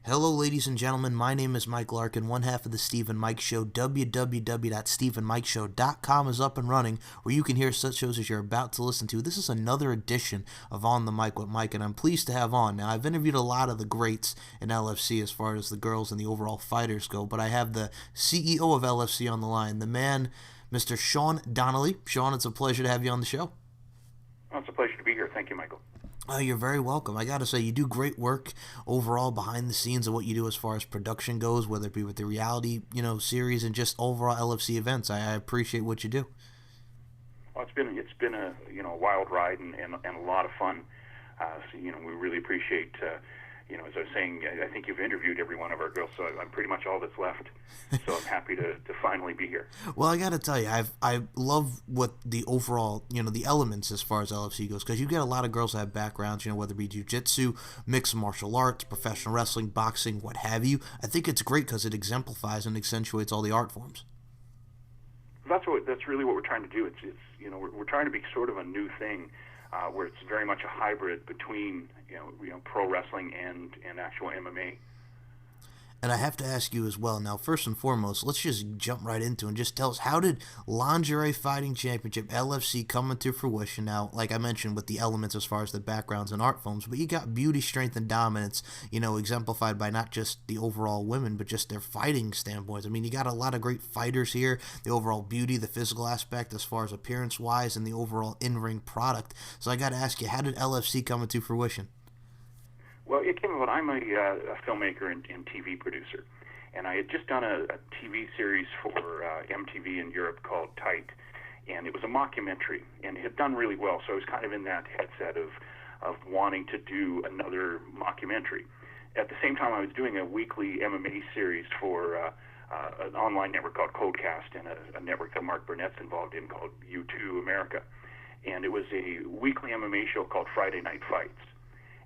Hello, ladies and gentlemen. My name is Mike Larkin, one half of the Steve and Mike Show. www.steveandmikeshow.com is up and running, where you can hear such shows as you're about to listen to. This is another edition of On the Mic with Mike, and I'm pleased to have on. Now, I've interviewed a lot of the greats in LFC as far as the girls and the overall fighters go, but I have the CEO of LFC on the line, the man, Mr. Shaun Donnelly. Shaun, it's a pleasure to have you on the show. Well, it's a pleasure to be here. Thank you, Michael. Oh, you're very welcome. I got to say, you do great work overall behind the scenes of what you do as far as production goes, whether it be with the reality, series and just overall LFC events. I appreciate what you do. Well, it's been a wild ride and a lot of fun. We really appreciate. As I was saying, I think you've interviewed every one of our girls, so I'm pretty much all that's left. So I'm happy to finally be here. Well, I got to tell you, I love what the overall, the elements as far as LFC goes, because you get a lot of girls that have backgrounds, whether it be jiu-jitsu, mixed martial arts, professional wrestling, boxing, what have you. I think it's great because it exemplifies and accentuates all the art forms. That's really what we're trying to do. It's we're trying to be sort of a new thing. Where it's very much a hybrid between pro wrestling and actual MMA. And I have to ask you as well. Now, first and foremost, let's just jump right into it and just tell us, how did Lingerie Fighting Championship LFC come into fruition? Now, like I mentioned, with the elements as far as the backgrounds and art forms, but you got beauty, strength, and dominance, exemplified by not just the overall women, but just their fighting standpoints. I mean, you got a lot of great fighters here, the overall beauty, the physical aspect as far as appearance-wise, and the overall in-ring product. So I got to ask you, how did LFC come into fruition? Well, it came about. I'm a filmmaker and TV producer, and I had just done a TV series for MTV in Europe called Tight, and it was a mockumentary, and it had done really well. So I was kind of in that headset of wanting to do another mockumentary. At the same time, I was doing a weekly MMA series for an online network called Codecast and a network that Mark Burnett's involved in called U2 America, and it was a weekly MMA show called Friday Night Fights.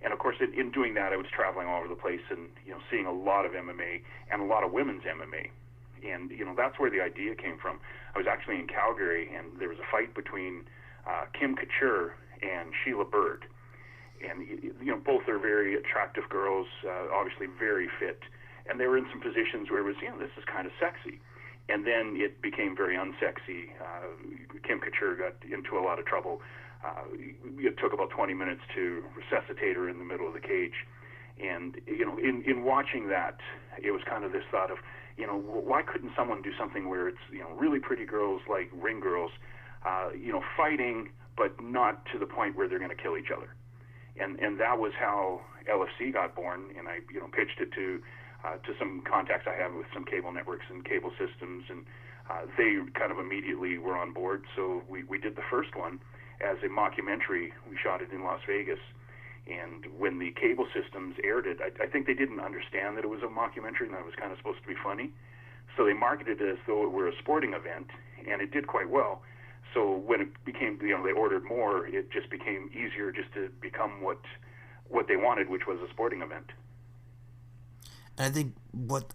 And of course, in doing that, I was traveling all over the place and seeing a lot of MMA and a lot of women's MMA, and that's where the idea came from. I was actually in Calgary, and there was a fight between Kim Couture and Sheila Bird, and both are very attractive girls, obviously very fit, and they were in some positions where it was this is kind of sexy, and then it became very unsexy. Kim Couture got into a lot of trouble. It took about 20 minutes to resuscitate her in the middle of the cage. And, in watching that, it was kind of this thought of, why couldn't someone do something where it's, really pretty girls like ring girls, fighting, but not to the point where they're going to kill each other. And that was how LFC got born, and I, pitched it to some contacts I have with some cable networks and cable systems, and they kind of immediately were on board. So we did the first one as a mockumentary. We shot it in Las Vegas, and when the cable systems aired it, I think they didn't understand that it was a mockumentary and that it was kind of supposed to be funny, so they marketed it as though it were a sporting event, and it did quite well. So when it became, they ordered more, it just became easier just to become what they wanted, which was a sporting event. And I think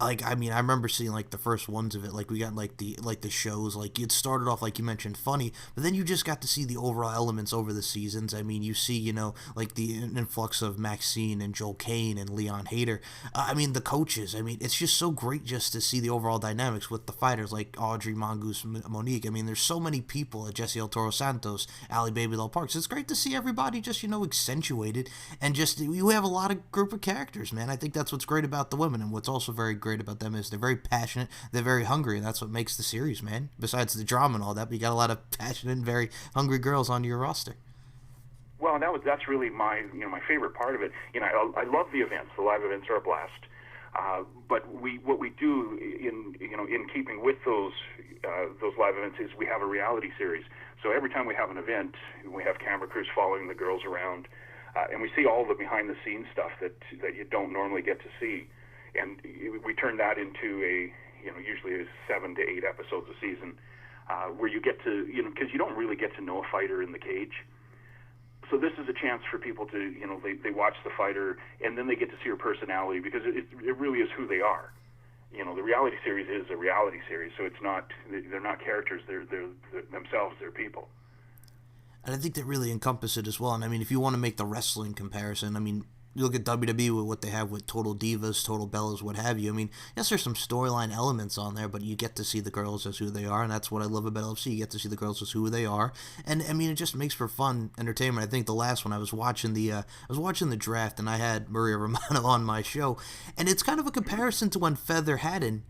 I remember seeing the first ones of it, we got the shows, it started off, like you mentioned, funny, but then you just got to see the overall elements over the seasons. I mean, you see, the influx of Maxine and Joel Kane and Leon Hayter. The coaches, it's just so great just to see the overall dynamics with the fighters like Audrey, Mongoose, Monique. There's so many people, Jesse El Toro Santos, Ali Baby Del Parks. It's great to see everybody just, accentuated, and just, you have a lot of group of characters, man. I think that's what's great about the women. And what's also very great about them is they're very passionate, they're very hungry, and that's what makes the series, man. Besides the drama and all that, but you got a lot of passionate and very hungry girls on your roster. Well, that's really my my favorite part of it. I love the events. The live events are a blast. But what we do in keeping with those live events is we have a reality series. So every time we have an event, we have camera crews following the girls around, and we see all the behind the scenes stuff that you don't normally get to see. And we turn that into usually 7 to 8 episodes a season, where you get to, because you don't really get to know a fighter in the cage. So this is a chance for people to, they watch the fighter, and then they get to see her personality, because it really is who they are. The reality series is a reality series, so they're not characters, they're themselves, they're people. And I think that really encompasses it as well. And if you want to make the wrestling comparison, you look at WWE with what they have with Total Divas, Total Bellas, what have you. I mean, yes, there's some storyline elements on there, but you get to see the girls as who they are, and that's what I love about LFC. You get to see the girls as who they are, and I mean, it just makes for fun entertainment. I think the last one I was watching the draft, and I had Maria Romano on my show, and it's kind of a comparison to when Feather Haddon,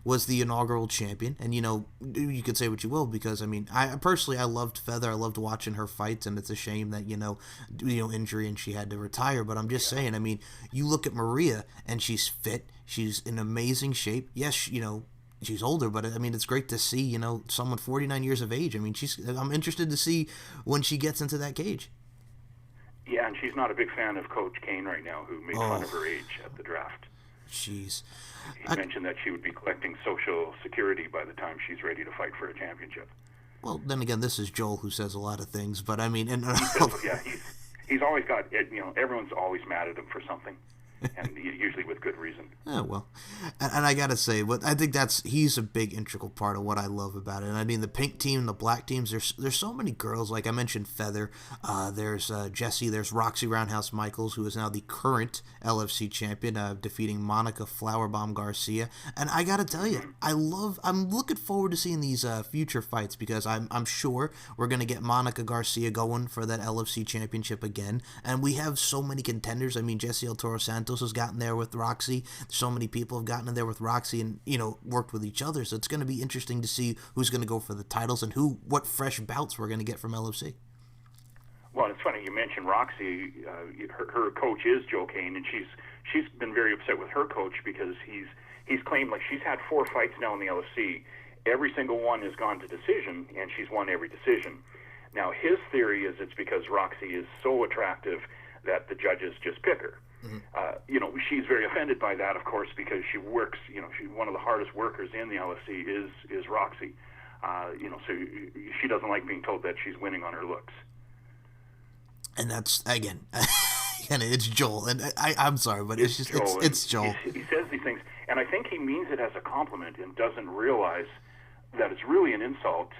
was the inaugural champion. And you could say what you will, because I mean, I personally, I loved Feather. I loved watching her fights, and it's a shame that injury and she had to retire. But I'm just saying, I mean, you look at Maria and she's fit, she's in amazing shape. Yes, she's older, but I mean, it's great to see someone 49 years of age. I mean, I'm interested to see when she gets into that cage. Yeah, and she's not a big fan of Coach Kane right now, who made fun of her age at the draft. Jeez. He mentioned that she would be collecting Social Security by the time she's ready to fight for a championship. Well, then again, this is Joel, who says a lot of things, but I mean... He's always got... everyone's always mad at him for something, and usually with good reason. Yeah, well, and I gotta say, I think he's a big integral part of what I love about it. And I mean, the pink team, the black teams, there's so many girls. Like I mentioned, Feather. There's Jessie. There's Roxy Roundhouse Michaels, who is now the current LFC champion, defeating Monica Flowerbomb Garcia. And I gotta tell you, I'm looking forward to seeing these future fights, because I'm sure we're gonna get Monica Garcia going for that LFC championship again. And we have so many contenders. I mean, Jessie El Toro Santos has gotten there with Roxy. So many people have gotten in there with Roxy and worked with each other. So it's going to be interesting to see who's going to go for the titles and what fresh bouts we're going to get from LFC. Well, it's funny you mentioned Roxy. Her coach is Joe Kane, and she's been very upset with her coach because he's claimed, like, she's had 4 fights now in the LFC. Every single one has gone to decision, and she's won every decision. Now, his theory is it's because Roxy is so attractive that the judges just pick her. Mm-hmm. She's very offended by that, of course, because she works. She's one of the hardest workers in the LFC is Roxy. So she doesn't like being told that she's winning on her looks. And that's again, it's Joel, and I'm sorry, but it's just Joel. It's Joel. He says these things, and I think he means it as a compliment and doesn't realize that it's really an insult.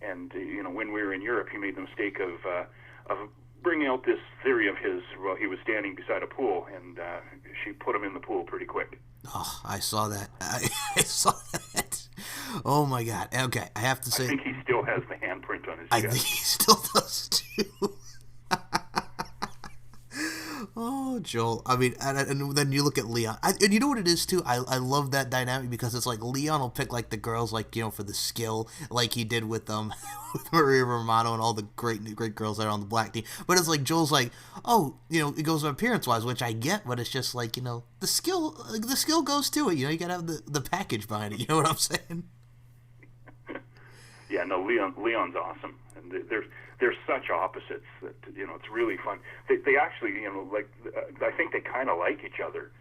And when we were in Europe, he made the mistake of bringing out this theory of his while he was standing beside a pool, and she put him in the pool pretty quick. Oh, I saw that. I saw that. Oh, my God. Okay, I have to say... I think he still has the handprint on his chest. I think he still does, too. Oh, Joel. I mean, and then you look at Leon. And you know what it is, too? I love that dynamic, because it's like Leon will pick, like, the girls, like, for the skill, like he did with with Maria Romano and all the great girls that are on the black team. But it's like Joel's like, oh, it goes appearance-wise, which I get, but it's just like, the skill goes to it. You got to have the package behind it. You know what I'm saying? Yeah, no, Leon's awesome. And they're such opposites that it's really fun. They actually I think they kind of like each other,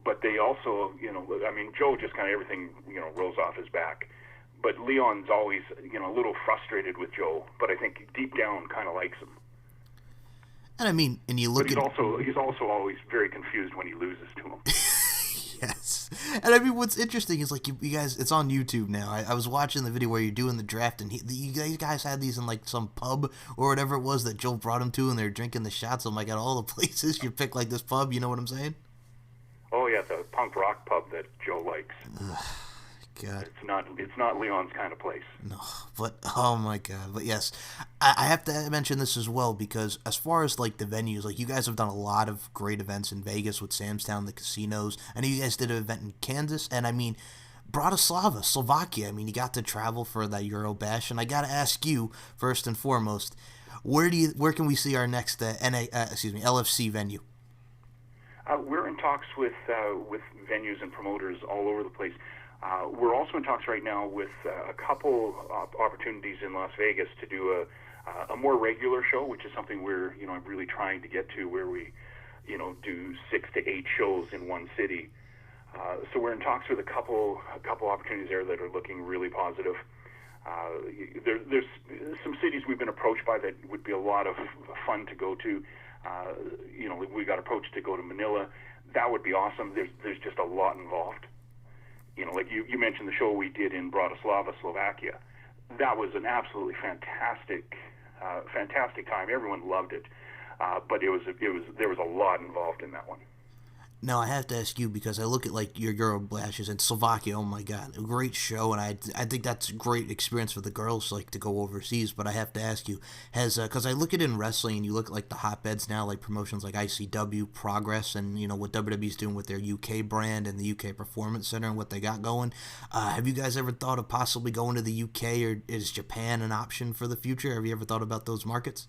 but they also I mean, Joe just kind of everything rolls off his back, but Leon's always a little frustrated with Joe, but I think deep down kind of likes him. And I mean, and you look but he's also always very confused when he loses to him. Yes. And I mean, what's interesting is, like, you guys, it's on YouTube now. I was watching the video where you're doing the draft, and you guys had these in, like, some pub or whatever it was that Joel brought him to, and they're drinking the shots. I'm like, at all the places you pick, like, this pub, you know what I'm saying? Oh, yeah, the punk rock pub that Joe likes. God. It's not Leon's kind of place. No, but oh my God. But yes, I have to mention this as well, because as far as like the venues, like you guys have done a lot of great events in Vegas with Sam's Town, the casinos. I know you guys did an event in Kansas, and I mean, Bratislava, Slovakia. I mean, you got to travel for that Euro Bash, and I got to ask you first and foremost, where can we see our next LFC venue? We're in talks with venues and promoters all over the place. We're also in talks right now with a couple opportunities in Las Vegas to do a more regular show, which is something we're really trying to get to, where we do 6 to 8 shows in one city. So we're in talks with a couple opportunities there that are looking really positive. There's some cities we've been approached by that would be a lot of fun to go to. We got approached to go to Manila. That would be awesome. There's just a lot involved. Like you mentioned the show we did in Bratislava, Slovakia. That was an absolutely fantastic time. Everyone loved it. but there was a lot involved in that one. Now I have to ask you because I look at like your Euroblashes and Slovakia. Oh my God, a great show, and I think that's a great experience for the girls like to go overseas. But I have to ask you, has because I look at it in wrestling, and you look at like the hotbeds now, like promotions like ICW, Progress, and you know what WWE's doing with their UK brand and the UK Performance Center and what they got going. Have you guys ever thought of possibly going to the UK, or is Japan an option for the future? Have you ever thought about those markets?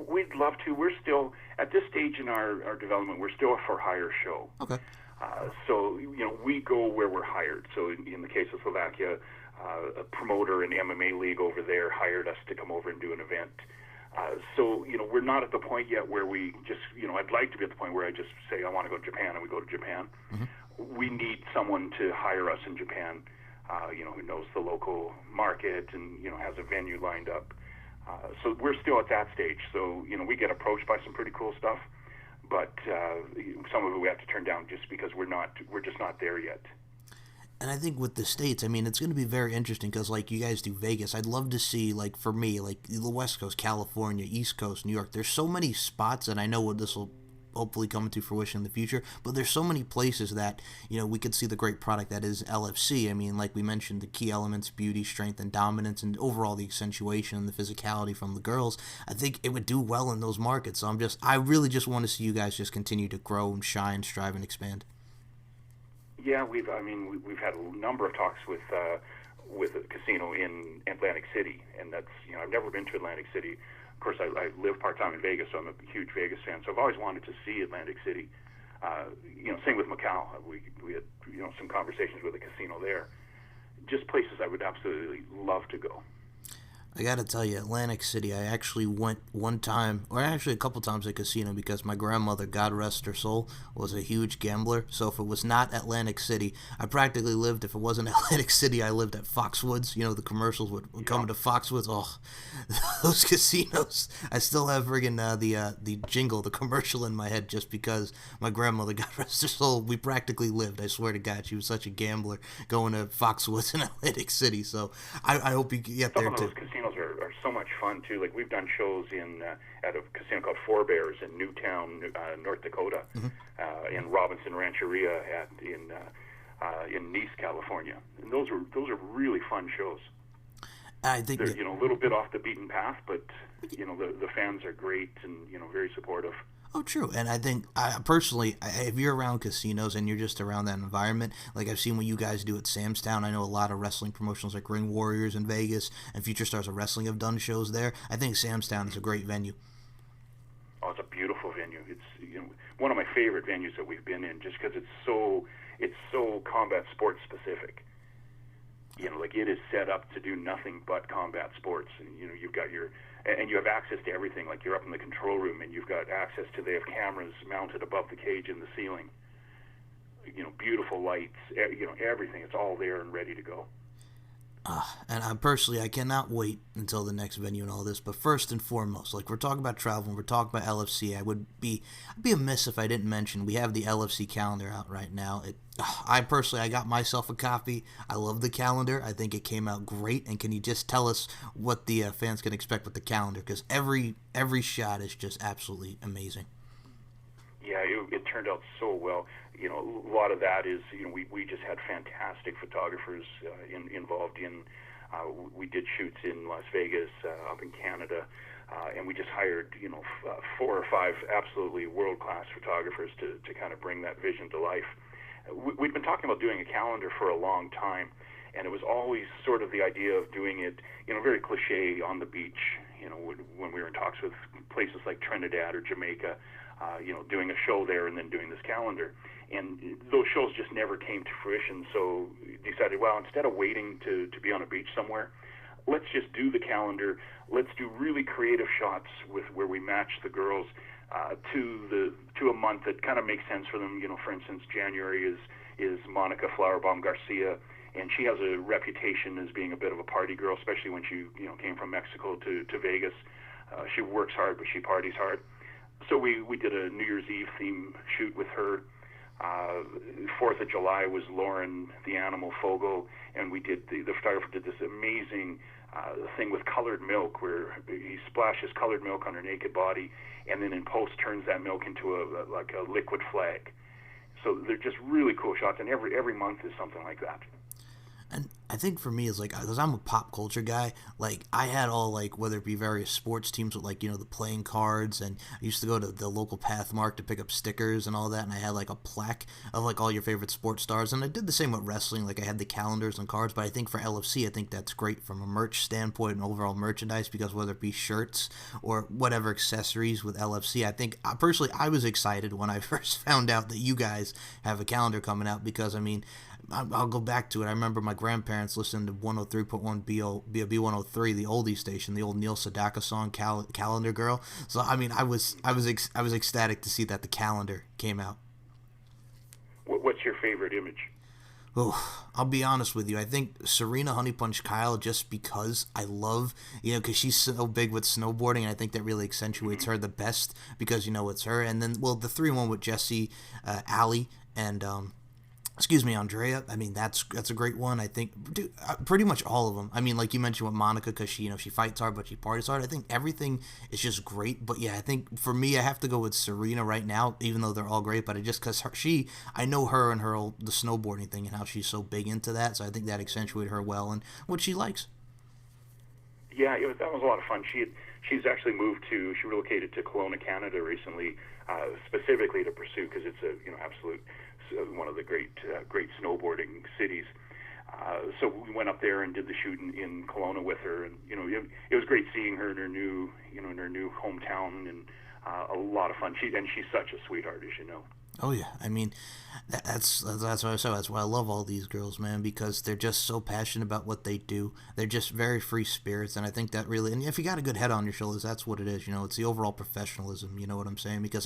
We'd love to. We're still at this stage in our development. We're still a for hire show. Okay. So we go where we're hired. So in the case of Slovakia, a promoter in the MMA league over there hired us to come over and do an event. So we're not at the point yet where we just I'd like to be at the point where I just say I want to go to Japan and we go to Japan. Mm-hmm. We need someone to hire us in Japan. Who knows the local market and has a venue lined up. So we're still at that stage. So, we get approached by some pretty cool stuff, but some of it we have to turn down just because we're just not there yet. And I think with the States, I mean, it's going to be very interesting because, like, you guys do Vegas. I'd love to see, like, for me, like, the West Coast, California, East Coast, New York. There's so many spots, and I know what this will hopefully come into fruition in the future, but there's so many places that we could see the great product that is LFC. I mean, like we mentioned, the key elements: beauty, strength, and dominance, and overall the accentuation and the physicality from the girls. I think it would do well in those markets. So I really just want to see you guys just continue to grow and shine, strive, and expand. Yeah, we've had a number of talks with a casino in Atlantic City, and that's I've never been to Atlantic City. Of course, I live part-time in Vegas, so I'm a huge Vegas fan. So I've always wanted to see Atlantic City. Same with Macau. We had some conversations with a casino there. Just places I would absolutely love to go. I gotta tell you, Atlantic City, I actually went one time, or actually a couple times at a casino because my grandmother, God rest her soul, was a huge gambler. So if it was not Atlantic City, I practically lived, if it wasn't Atlantic City, I lived at Foxwoods. The commercials would come to Foxwoods. Oh, those casinos. I still have friggin' the jingle, the commercial in my head just because my grandmother, God rest her soul, we practically lived. I swear to God, she was such a gambler going to Foxwoods in Atlantic City. So I hope you get there too. Casinos are so much fun too. Like we've done shows at a casino called Four Bears in Newtown, North Dakota, mm-hmm. In Robinson Rancheria in Nice, California. And those are really fun shows. I think they're a little bit off the beaten path, but the fans are great and very supportive. Oh, true. And I think, personally, if you're around casinos and you're just around that environment, like I've seen what you guys do at Sam's Town. I know a lot of wrestling promotions like Ring Warriors in Vegas and Future Stars of Wrestling have done shows there. I think Sam's Town is a great venue. Oh, it's a beautiful venue. It's one of my favorite venues that we've been in just because it's so combat sports specific. Like it is set up to do nothing but combat sports. And, you've got and you have access to everything. Like you're up in the control room and you've got access to, they have cameras mounted above the cage in the ceiling. Beautiful lights, everything. It's all there and ready to go. And I cannot wait until the next venue and all this. But first and foremost, like we're talking about travel, and we're talking about LFC. I'd be amiss if I didn't mention we have the LFC calendar out right now. I got myself a copy. I love the calendar. I think it came out great. And can you just tell us what the fans can expect with the calendar? Because every shot is just absolutely amazing. Yeah, it turned out so well. A lot of that is, we just had fantastic photographers involved in. We did shoots in Las Vegas, up in Canada, and we just hired, 4 or 5 absolutely world-class photographers to kind of bring that vision to life. We'd been talking about doing a calendar for a long time, and it was always sort of the idea of doing it, very cliche on the beach. When we were in talks with places like Trinidad or Jamaica, doing a show there and then doing this calendar. And those shows just never came to fruition, so we decided, well, instead of waiting to be on a beach somewhere, let's just do the calendar. Let's do really creative shots where we match the girls to a month that kind of makes sense for them. For instance, January is Monica Flowerbaum Garcia, and she has a reputation as being a bit of a party girl, especially when she came from Mexico to Vegas. She works hard, but she parties hard. So we did a New Year's Eve theme shoot with her. 4th of July was Lauren the Animal Fogel, and we did the photographer did this amazing the thing with colored milk, where he splashes colored milk on her naked body, and then in post turns that milk into like a liquid flag. So they're just really cool shots, and every month is something like that. And I think for me, it's like, because I'm a pop culture guy, like, I had all, like, whether it be various sports teams with, like, the playing cards, and I used to go to the local Pathmark to pick up stickers and all that, and I had, like, a plaque of, like, all your favorite sports stars, and I did the same with wrestling, like, I had the calendars and cards, but I think for LFC, I think that's great from a merch standpoint and overall merchandise, because whether it be shirts or whatever accessories with LFC, I think, personally, I was excited when I first found out that you guys have a calendar coming out, because, I mean, I'll go back to it. I remember my grandparents listened to 103.1 B103, the oldie station, the old Neil Sedaka song, Calendar Girl. So I mean, I was ecstatic to see that the calendar came out. What's your favorite image? Oh, I'll be honest with you. I think Serena Honey Punch Kyle, just because I love, because she's so big with snowboarding, and I think that really accentuates her the best, because, it's her. And then, well, the 3-1 with Jessie, Allie, and, Andrea. I mean, that's a great one. I think, dude, pretty much all of them. I mean, like you mentioned with Monica, because she fights hard, but she parties hard. I think everything is just great. But yeah, I think for me, I have to go with Serena right now, even though they're all great. But because I know her and the snowboarding thing and how she's so big into that. So I think that accentuated her well and what she likes. Yeah, that was a lot of fun. She's actually she relocated to Kelowna, Canada recently, specifically to pursue, because it's a absolute one of the great snowboarding cities. So we went up there and did the shoot in Kelowna with her, and it was great seeing her in her new in her new hometown, and a lot of fun. She's such a sweetheart, as you know. Oh yeah, I mean, that's what I said. That's why I love all these girls, man, because they're just so passionate about what they do. They're just very free spirits, and I think that really. And if you got a good head on your shoulders, that's what it is. It's the overall professionalism. You know what I'm saying? Because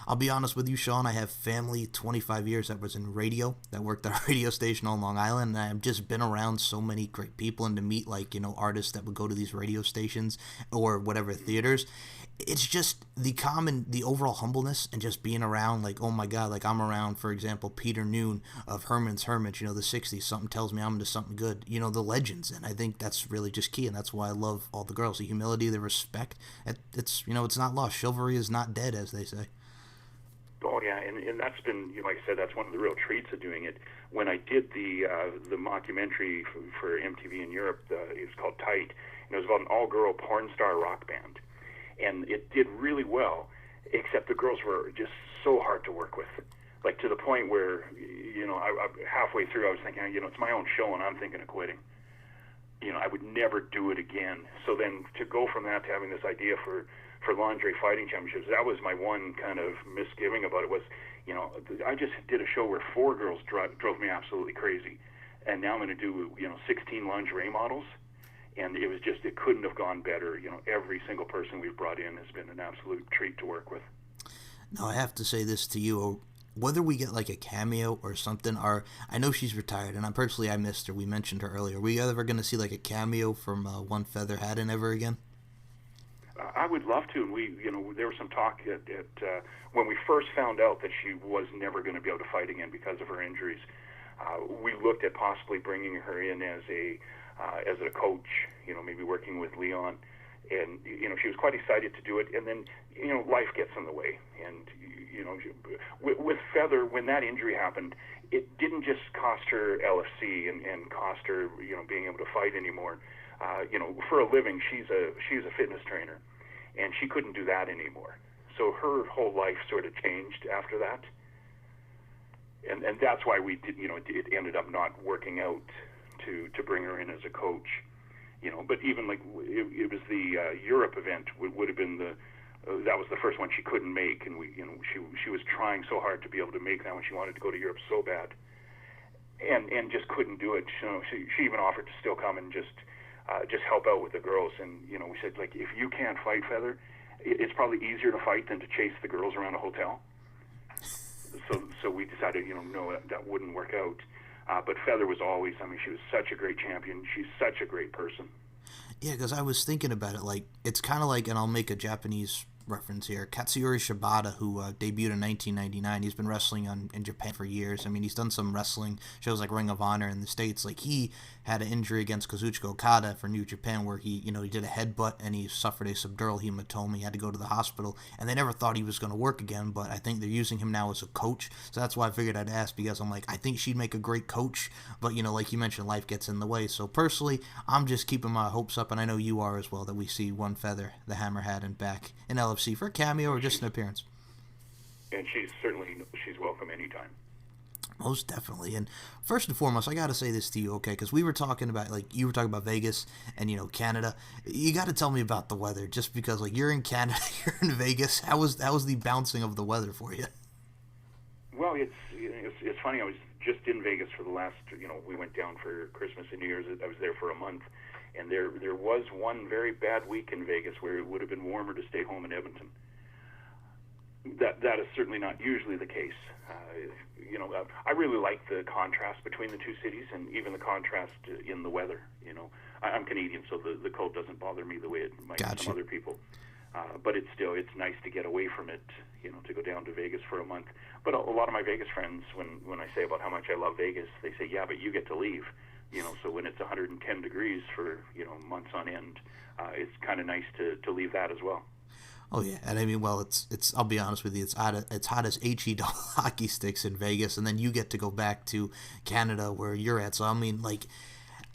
I'll be honest with you, Shaun, I have family 25 years that was in radio, that worked at a radio station on Long Island, and I've just been around so many great people, and to meet artists that would go to these radio stations or whatever theaters. It's just the overall humbleness, and just being around, like, oh my God, like I'm around, for example, Peter Noon of Herman's Hermits, the 60s, something tells me I'm into something good, the legends, and I think that's really just key, and that's why I love all the girls, the humility, the respect, it's not lost, chivalry is not dead, as they say. Oh yeah, and that's been, like I said, that's one of the real treats of doing it. When I did the mockumentary for MTV in Europe, it was called Tight, and it was about an all-girl porn star rock band. And it did really well, except the girls were just so hard to work with. Like, to the point where, I halfway through I was thinking, it's my own show and I'm thinking of quitting. I would never do it again. So then to go from that to having this idea for Lingerie Fighting Championships, that was my one kind of misgiving about it was, I just did a show where 4 girls drove me absolutely crazy. And now I'm going to do, 16 lingerie models. And it couldn't have gone better. Every single person we've brought in has been an absolute treat to work with. Now, I have to say this to you, whether we get like a cameo or something, I know she's retired, and I missed her. We mentioned her earlier. Are we ever going to see like a cameo from One Feather Haddon ever again? I would love to. And there was some talk at when we first found out that she was never going to be able to fight again because of her injuries. We looked at possibly bringing her in as a coach, maybe working with Leon, and she was quite excited to do it. And then life gets in the way, and with Feather, when that injury happened, it didn't just cost her LFC and cost her being able to fight anymore. For a living, she's a fitness trainer, and she couldn't do that anymore. So her whole life sort of changed after that, and that's why we did. It ended up not working out to bring her in as a coach, but even like it was the Europe event would have been that was the first one she couldn't make, and she was trying so hard to be able to make that when she wanted to go to Europe so bad, and just couldn't do it. She even offered to still come and just help out with the girls, and we said, like, if you can't fight, Feather, it's probably easier to fight than to chase the girls around a hotel. So we decided, no, that wouldn't work out. But Feather was always, she was such a great champion. She's such a great person. Yeah, because I was thinking about it, like, it's kind of like, and I'll make a Japanese reference here. Katsuyori Shibata, who debuted in 1999, he's been wrestling in Japan for years. I mean, he's done some wrestling shows like Ring of Honor in the States. Like, he had an injury against Kazuchika Okada for New Japan where he did a headbutt and he suffered a subdural hematoma. He had to go to the hospital, and they never thought he was going to work again, but I think they're using him now as a coach. So that's why I figured I'd ask, because I'm like, I think she'd make a great coach, but, like you mentioned, life gets in the way. So personally, I'm just keeping my hopes up, and I know you are as well, that we see One Feather, the Hammer Hadden, back in LFC for a cameo or just an appearance. And she's welcome anytime. Most definitely. And first and foremost, I got to say this to you, okay? Because we were talking about, like, you were talking about Vegas and, Canada. You got to tell me about the weather, just because, like, you're in Canada, you're in Vegas. How was the bouncing of the weather for you? Well, it's funny. I was just in Vegas for the last, we went down for Christmas and New Year's. I was there for a month. And there was one very bad week in Vegas where it would have been warmer to stay home in Edmonton. That is certainly not usually the case. I really like the contrast between the two cities, and even the contrast in the weather. I'm Canadian, so the cold doesn't bother me the way it might some other people. But it's nice to get away from it, to go down to Vegas for a month. But a lot of my Vegas friends, when I say about how much I love Vegas, they say, yeah, but you get to leave. So when it's 110 degrees for, months on end, it's kind of nice to leave that as well. Oh yeah, and I mean, well, it's. I'll be honest with you, it's hot as HE hockey sticks in Vegas, and then you get to go back to Canada where you're at. So I mean, like,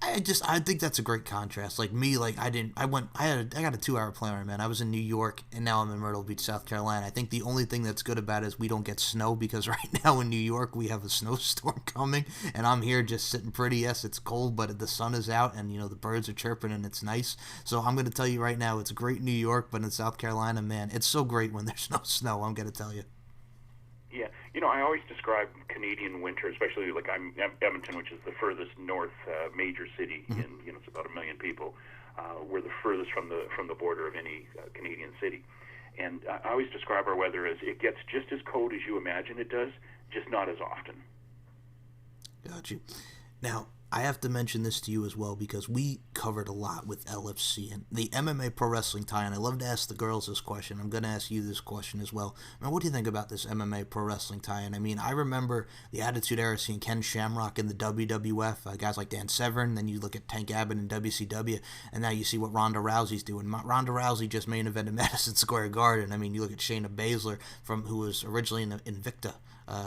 I think that's a great contrast. Like me, like I got a 2-hour plane ride, man. I was in New York, and now I'm in Myrtle Beach, South Carolina. I think the only thing that's good about it is we don't get snow, because right now in New York we have a snowstorm coming, and I'm here just sitting pretty. Yes, it's cold, but the sun is out, and the birds are chirping, and it's nice. So I'm gonna tell you right now, it's great in New York, but in South Carolina, man, it's so great when there's no snow. I'm gonna tell you. Yeah, I always describe Canadian winter, especially like I'm Edmonton, which is the furthest north major city, and it's about 1 million people. We're the furthest from the border of any Canadian city, and I always describe our weather as it gets just as cold as you imagine it does, just not as often. Got you. Now, I have to mention this to you as well, because we covered a lot with LFC and the MMA Pro Wrestling tie, and I love to ask the girls this question. I'm going to ask you this question as well. Now, what do you think about this MMA Pro Wrestling tie? And I mean, I remember the Attitude Era seeing Ken Shamrock in the WWF, guys like Dan Severn, then you look at Tank Abbott in WCW, and now you see what Ronda Rousey's doing. Ronda Rousey just main evented Madison Square Garden. I mean, you look at Shayna Baszler, who was originally in the Invicta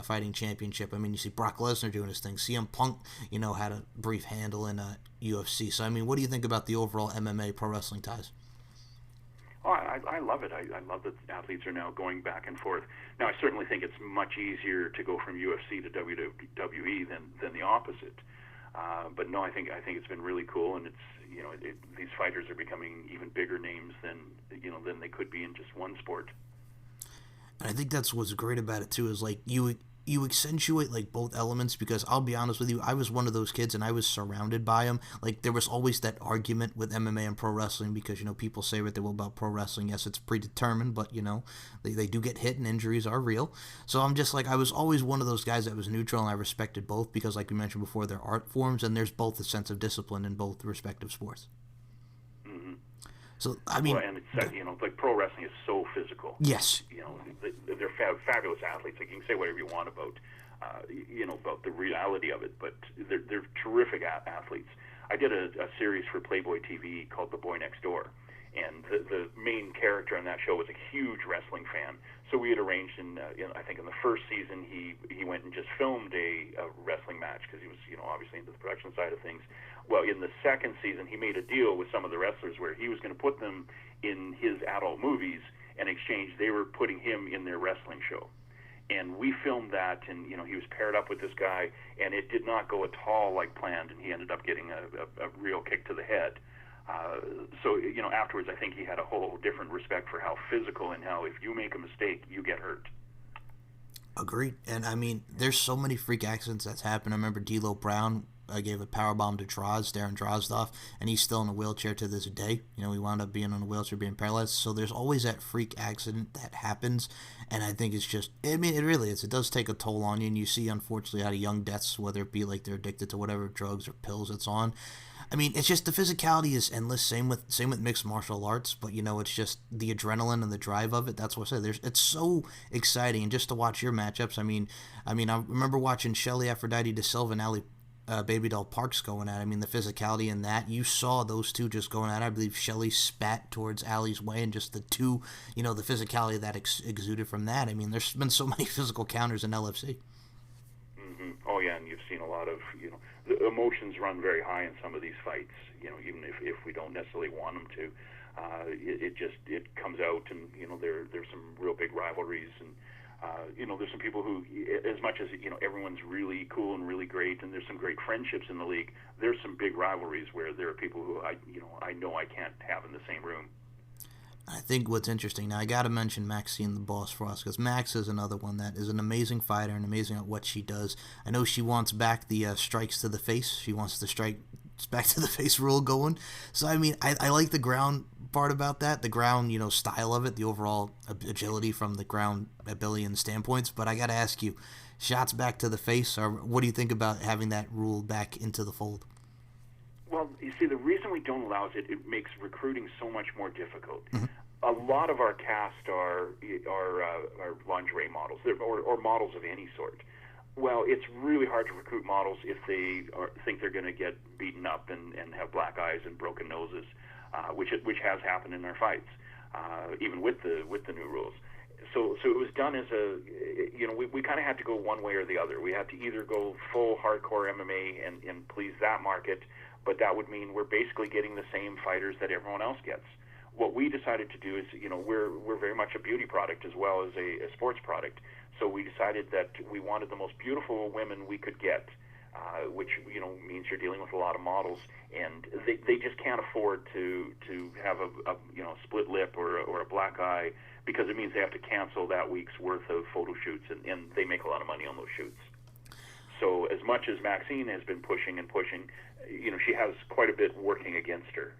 fighting championship. I mean, you see Brock Lesnar doing his thing. CM Punk, had a brief handle in UFC. So, I mean, what do you think about the overall MMA pro wrestling ties? Oh, I love it. I love that athletes are now going back and forth. Now, I certainly think it's much easier to go from UFC to WWE than the opposite. But no, I think it's been really cool, and it's these fighters are becoming even bigger names than they could be in just one sport. And I think that's what's great about it too, is like you accentuate like both elements, because I'll be honest with you, I was one of those kids and I was surrounded by them. Like there was always that argument with MMA and pro wrestling, because people say what they will about pro wrestling. Yes, it's predetermined, but they do get hit and injuries are real. So I'm just like, I was always one of those guys that was neutral, and I respected both, because like we mentioned before, they're art forms and there's both a sense of discipline in both respective sports. So I mean, and it's like pro wrestling is so physical. Yes. They're fabulous athletes. Like you can say whatever you want about about the reality of it, but they're terrific athletes. I did a series for Playboy TV called The Boy Next Door, and the main character on that show was a huge wrestling fan. So we had arranged I think in the first season he went and just filmed a wrestling match, because he was obviously into the production side of things. Well, in the second season, he made a deal with some of the wrestlers where he was going to put them in his adult movies, and in exchange they were putting him in their wrestling show. And we filmed that, and he was paired up with this guy, and it did not go at all like planned, and he ended up getting a real kick to the head. So afterwards, I think he had a whole different respect for how physical, and how if you make a mistake, you get hurt. Agreed. And I mean, there's so many freak accidents that's happened. I remember D'Lo Brown gave a powerbomb to Darren Drozdov, and he's still in a wheelchair to this day. He wound up being in a wheelchair, being paralyzed. So there's always that freak accident that happens, and I think it's just, I mean, it really is. It does take a toll on you, and you see, unfortunately, a lot of young deaths, whether it be like they're addicted to whatever drugs or pills it's on. I mean, it's just the physicality is endless. Same with mixed martial arts, but it's just the adrenaline and the drive of it. That's what I say. It's so exciting, and just to watch your matchups. I remember watching Shelly Aphrodite De Silva and Ali Baby Doll Parks going at it. I mean, the physicality in that, you saw those two just going at it. I believe Shelly spat towards Ali's way, and just the two, the physicality that exuded from that. I mean, there's been so many physical counters in LFC. Oh yeah, and you've seen a lot of the emotions run very high in some of these fights. Even if we don't necessarily want them to, it comes out, and there's some real big rivalries, and there's some people who, as much as everyone's really cool and really great, and there's some great friendships in the league, there's some big rivalries where there are people who I know I can't have in the same room. I think what's interesting now, I got to mention Maxine the Boss Frost, because Max is another one that is an amazing fighter and amazing at what she does. I know she wants back the strikes to the face. She wants the strike back to the face rule going. So I mean, I like the ground part about that, the ground style of it, the overall agility from the ground ability and standpoints. But I got to ask you, shots back to the face, or what do you think about having that rule back into the fold? Well, you see, the reason we don't allow it makes recruiting so much more difficult. Mm-hmm. A lot of our cast are lingerie models, or models of any sort. Well, it's really hard to recruit models if they think they're going to get beaten up and have black eyes and broken noses, which has happened in our fights, even with the new rules. So it was done as we kind of had to go one way or the other. We had to either go full hardcore MMA and please that market, but that would mean we're basically getting the same fighters that everyone else gets. What we decided to do is, we're very much a beauty product as well as a sports product. So we decided that we wanted the most beautiful women we could get, which means you're dealing with a lot of models, and they just can't afford to have a split lip or a black eye, because it means they have to cancel that week's worth of photo shoots, and they make a lot of money on those shoots. So as much as Maxine has been pushing and pushing, she has quite a bit working against her.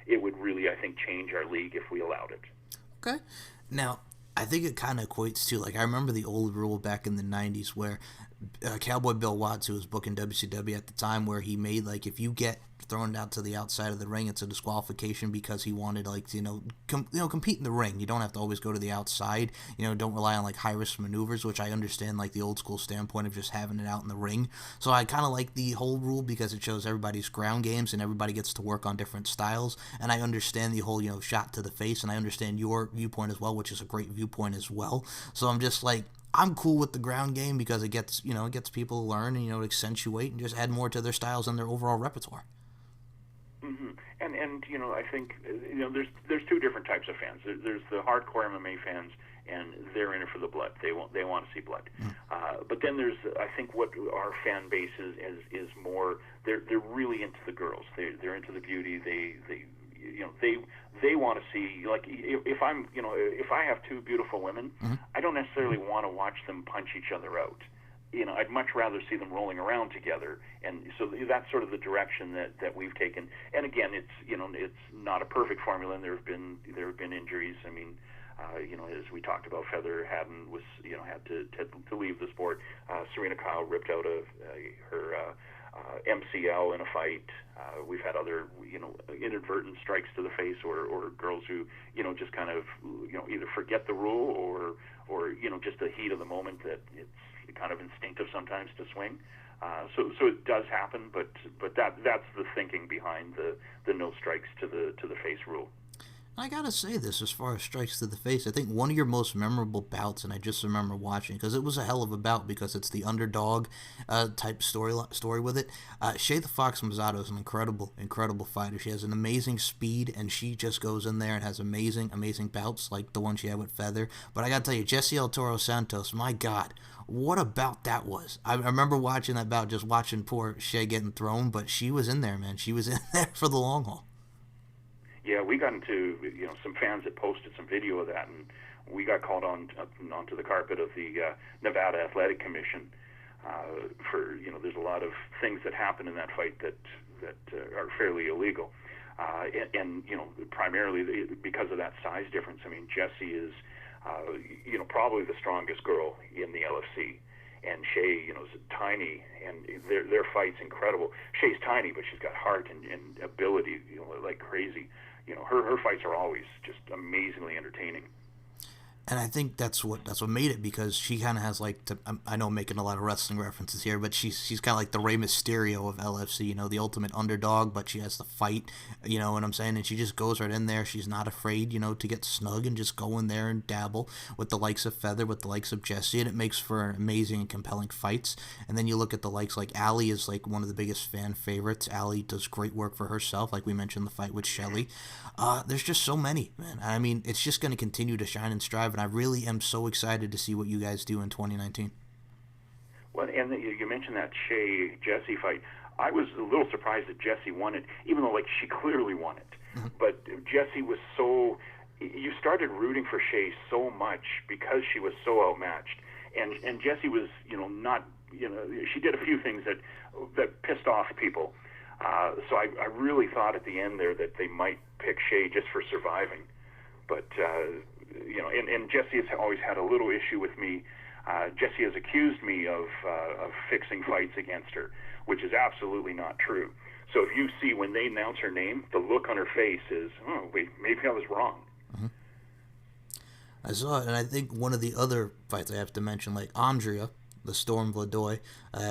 It would really, I think, change our league if we allowed it. Okay. Now, I think it kind of equates to, I remember the old rule back in the 90s where Cowboy Bill Watts, who was booking WCW at the time, where he made, if you get thrown out to the outside of the ring, it's a disqualification, because he wanted, compete in the ring. You don't have to always go to the outside. Don't rely on, high-risk maneuvers, which I understand, the old-school standpoint of just having it out in the ring. So I kind of like the whole rule, because it shows everybody's ground games, and everybody gets to work on different styles. And I understand the whole, shot to the face, and I understand your viewpoint as well, which is a great viewpoint as well. So I'm just I'm cool with the ground game, because it gets people to learn and accentuate and just add more to their styles and their overall repertoire. Mm-hmm. And I think there's two different types of fans. There's the hardcore MMA fans, and they're in it for the blood. They want to see blood. But then there's, I think, what our fan base is more. They're really into the girls. They're into the beauty. They want to see, if I have two beautiful women, Mm-hmm. I don't necessarily want to watch them punch each other out. I'd much rather see them rolling around together, and so that's sort of the direction that we've taken. And again, it's not a perfect formula, and there have been injuries. I mean, as we talked about, Feather Haddon was had to leave the sport. Serena Kyle ripped out her MCL in a fight. We've had other inadvertent strikes to the face, or girls who just kind of either forget the rule or just the heat of the moment that it's kind of instinctive sometimes to swing. So it does happen, but that's the thinking behind the no strikes to the face rule. I gotta say this, as far as strikes to the face, I think one of your most memorable bouts, and I just remember watching, because it was a hell of a bout, because it's the underdog type story with it. Shay the Fox Mazzato is an incredible fighter. She has an amazing speed, and she just goes in there and has amazing bouts, like the one she had with Feather. But I gotta tell you, Jesse El Toro Santos, my God, what a bout that was. I remember watching that bout, just watching poor Shay getting thrown, but she was in there, man. She was in there for the long haul. Yeah, we got into some fans that posted some video of that, and we got called onto the carpet of the Nevada Athletic Commission for there's a lot of things that happen in that fight that are fairly illegal, and primarily because of that size difference. I mean, Jessie is probably the strongest girl in the LFC, and Shay, is tiny, and their fight's incredible. Shay's tiny, but she's got heart and ability, like crazy. Her fights are always just amazingly entertaining. And I think that's what made it, because she kind of has I know I'm making a lot of wrestling references here, but she's kind of like the Rey Mysterio of LFC, the ultimate underdog, but she has the fight, you know what I'm saying? And she just goes right in there. She's not afraid, to get snug and just go in there and dabble with the likes of Feather, with the likes of Jessie, and it makes for amazing and compelling fights. And then you look at the likes like Allie is like one of the biggest fan favorites. Allie does great work for herself, like we mentioned the fight with Shelly. There's just so many, man. I mean, it's just going to continue to shine and strive, and I really am so excited to see what you guys do in 2019. Well, and you mentioned that Shea-Jessie fight. I was a little surprised that Jessie won it, even though, she clearly won it. Mm-hmm. But Jessie was so... You started rooting for Shea so much because she was so outmatched. And Jessie was, not... she did a few things that pissed off people. So I really thought at the end there that they might pick Shea just for surviving. But, and Jessie has always had a little issue with me. Jessie has accused me of fixing fights against her, which is absolutely not true. So if you see when they announce her name, the look on her face is, oh, wait, maybe I was wrong. Mm-hmm. I saw it, and I think one of the other fights I have to mention, like Andrea, the Storm Vladoy,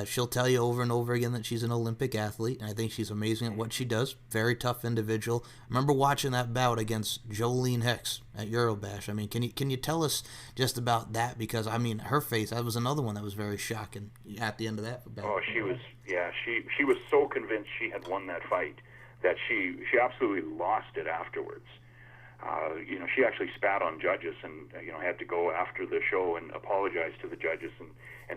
she'll tell you over and over again that she's an Olympic athlete, and I think she's amazing at what she does. Very tough individual. I remember watching that bout against Jolene Hicks at Eurobash. I mean, can you tell us just about that? Because, I mean, her face, that was another one that was very shocking at the end of that bout. Oh, she was so convinced she had won that fight that she absolutely lost it afterwards. She actually spat on judges and, had to go after the show and apologize to the judges and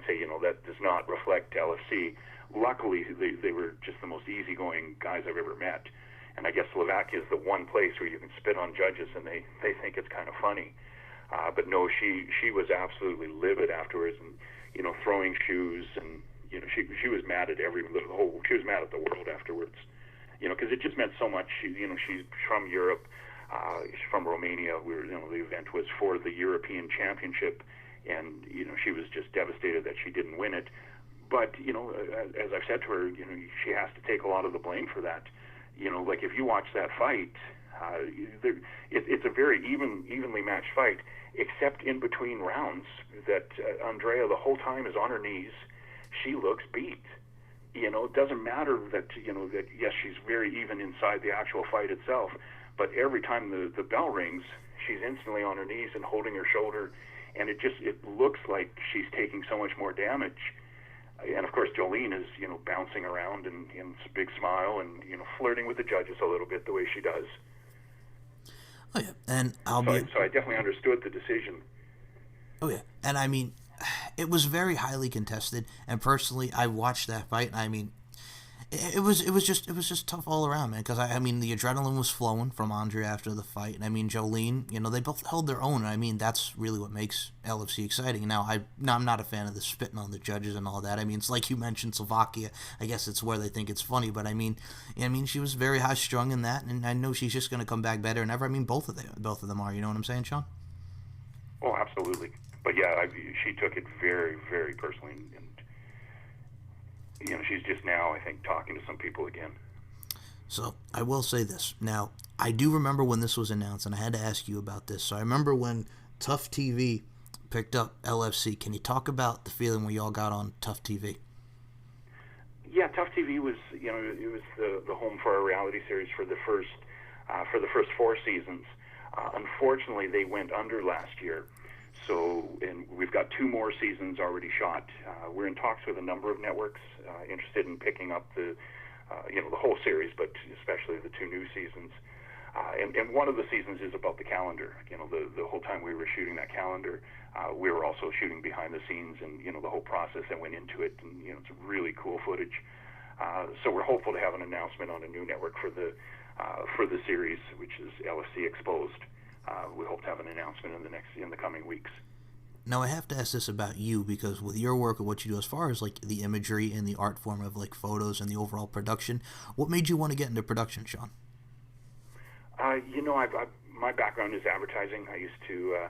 say, that does not reflect LFC. Luckily, they were just the most easygoing guys I've ever met. And I guess Slovakia is the one place where you can spit on judges and they think it's kind of funny. But no, she was absolutely livid afterwards and, throwing shoes and, she was mad at she was mad at the world afterwards. Because it just meant so much. She's from Europe. She's from Romania. The event was for the European Championship, and she was just devastated that she didn't win it. But as I've said to her, she has to take a lot of the blame for that. Like if you watch that fight, it's a very evenly matched fight, except in between rounds that Andrea the whole time is on her knees. She looks beat. It doesn't matter that that yes, she's very even inside the actual fight itself. But every time the bell rings, she's instantly on her knees and holding her shoulder, and it looks like she's taking so much more damage. And of course, Jolene is bouncing around and it's a big smile and flirting with the judges a little bit the way she does. Oh yeah, and so I definitely understood the decision. Oh yeah, and I mean, it was very highly contested. And personally, I watched that fight. And I mean, it was just tough all around, man. Because I mean, the adrenaline was flowing from Andrea after the fight, and I mean, Jolene, they both held their own. And I mean, that's really what makes LFC exciting. Now, I'm not a fan of the spitting on the judges and all that. I mean, it's like you mentioned Slovakia. I guess it's where they think it's funny, but I mean, she was very high strung in that, and I know she's just going to come back better than ever. I mean, both of them are. You know what I'm saying, Shaun? Oh, absolutely. But yeah, she took it very, very personally, and she's just now, I think, talking to some people again. So, I will say this. Now, I do remember when this was announced, and I had to ask you about this. So, I remember when Tough TV picked up LFC. Can you talk about the feeling we all got on Tough TV? Yeah, Tough TV was, it was the home for our reality series for the first 4 seasons. Unfortunately, they went under last year. So, and we've got 2 more seasons already shot. We're in talks with a number of networks interested in picking up the whole series, but especially the 2 new seasons. And one of the seasons is about the calendar. The whole time we were shooting that calendar, we were also shooting behind the scenes and the whole process that went into it. And it's really cool footage. So we're hopeful to have an announcement on a new network for the series, which is LFC Exposed. We hope to have an announcement in the coming weeks. Now, I have to ask this about you, because with your work and what you do as far as like the imagery and the art form of like photos and the overall production, what made you want to get into production, Shaun? My background is advertising. I used to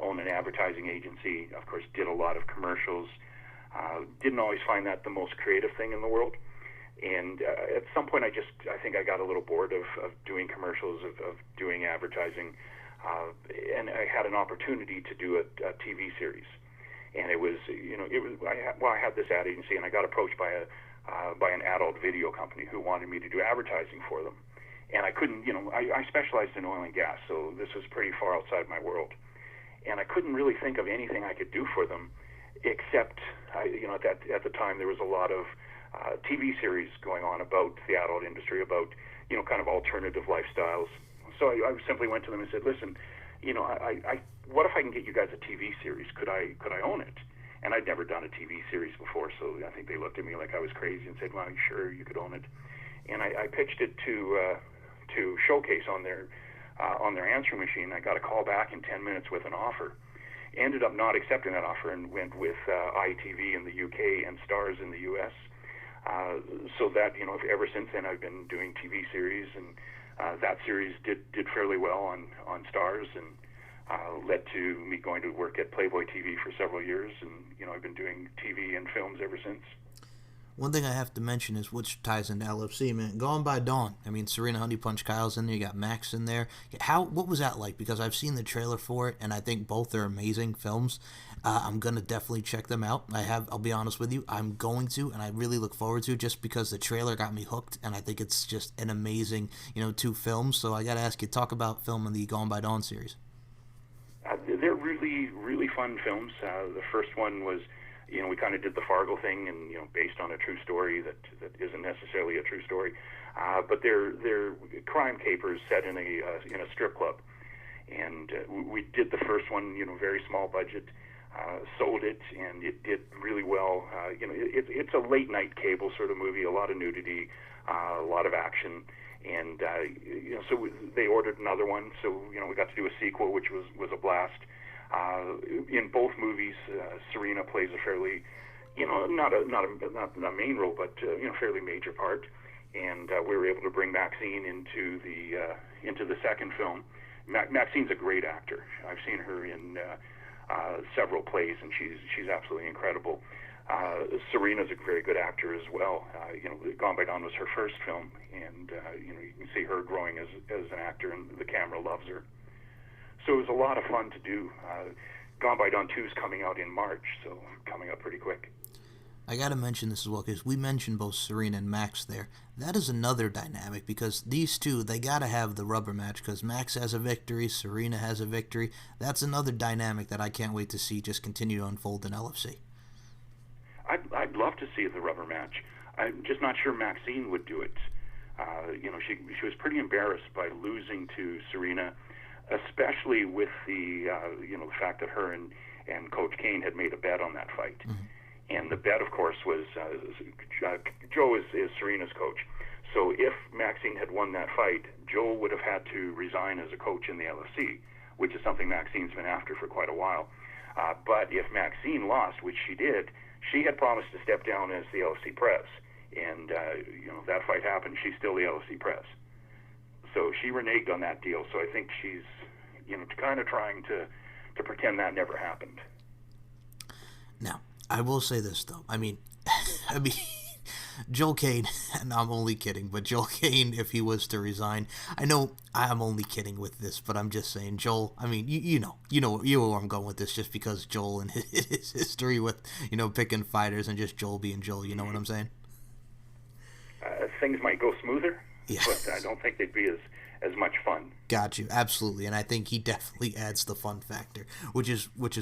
own an advertising agency. Of course, did a lot of commercials. Didn't always find that the most creative thing in the world. And at some point, I think I got a little bored of doing commercials, of doing advertising, and I had an opportunity to do a TV series. And it was, I had this ad agency, and I got approached by an adult video company who wanted me to do advertising for them. And I couldn't, I specialized in oil and gas, so this was pretty far outside my world. And I couldn't really think of anything I could do for them, except, at the time there was a lot of TV series going on about the adult industry, about, kind of alternative lifestyles. So I simply went to them and said, listen, what if I can get you guys a TV series? Could I own it? And I'd never done a TV series before, so I think they looked at me like I was crazy and said, well, sure, you could own it. And I pitched it to Showcase on their answering machine. I got a call back in 10 minutes with an offer. Ended up not accepting that offer and went with ITV in the UK and Stars in the US. So that, ever since then I've been doing TV series, and that series did fairly well on Stars, and led to me going to work at Playboy TV for several years, and I've been doing TV and films ever since. One thing I have to mention is, which ties into LFC, man, Gone by Dawn. I mean, Serena Honey Punch Kyle's in there. You got Max in there. What was that like? Because I've seen the trailer for it, and I think both are amazing films. I'm gonna definitely check them out. I'll be honest with you, I'm going to, and I really look forward to it, just because the trailer got me hooked, and I think it's just an amazing, two films. So I gotta ask you, talk about filming the Gone by Dawn series. They're really, really fun films. The first one was, we kind of did the Fargo thing, and based on a true story that isn't necessarily a true story, but they're crime capers set in a strip club, and we did the first one, very small budget, sold it, and it did really well. It's a late night cable sort of movie, a lot of nudity, a lot of action, and so they ordered another one, so we got to do a sequel, which was a blast. In both movies, Serena plays a fairly, not a main role, but fairly major part. And we were able to bring Maxine into the second film. Maxine's a great actor. I've seen her in several plays, and she's absolutely incredible. Serena's a very good actor as well. Gone by Dawn was her first film, and you can see her growing as an actor, and the camera loves her. So it was a lot of fun to do. Gone by Dawn 2 is coming out in March, so coming up pretty quick. I got to mention this as well, because we mentioned both Serena and Max there. That is another dynamic, because these two, they got to have the rubber match, because Max has a victory, Serena has a victory. That's another dynamic that I can't wait to see just continue to unfold in LFC. I'd love to see the rubber match. I'm just not sure Maxine would do it. She was pretty embarrassed by losing to Serena, especially with the fact that her and Coach Kane had made a bet on that fight. Mm-hmm. And the bet, of course, was Joe is Serena's coach. So if Maxine had won that fight, Joe would have had to resign as a coach in the LFC, which is something Maxine's been after for quite a while. But if Maxine lost, which she did, she had promised to step down as the LFC press. And, that fight happened. She's still the LFC press. So she reneged on that deal. So I think she's, kind of trying to pretend that never happened. Now, I will say this, though. I mean, Joel Kane, and I'm only kidding, but Joel Kane, if he was to resign, I know I'm only kidding with this, but I'm just saying, Joel, I mean, you know where I'm going with this, just because Joel and his history with, picking fighters and just Joel being Joel, you know what I'm saying? Things might go smoother, yeah. But I don't think they'd be as much fun. Got you, absolutely, and I think he definitely adds the fun factor, which is what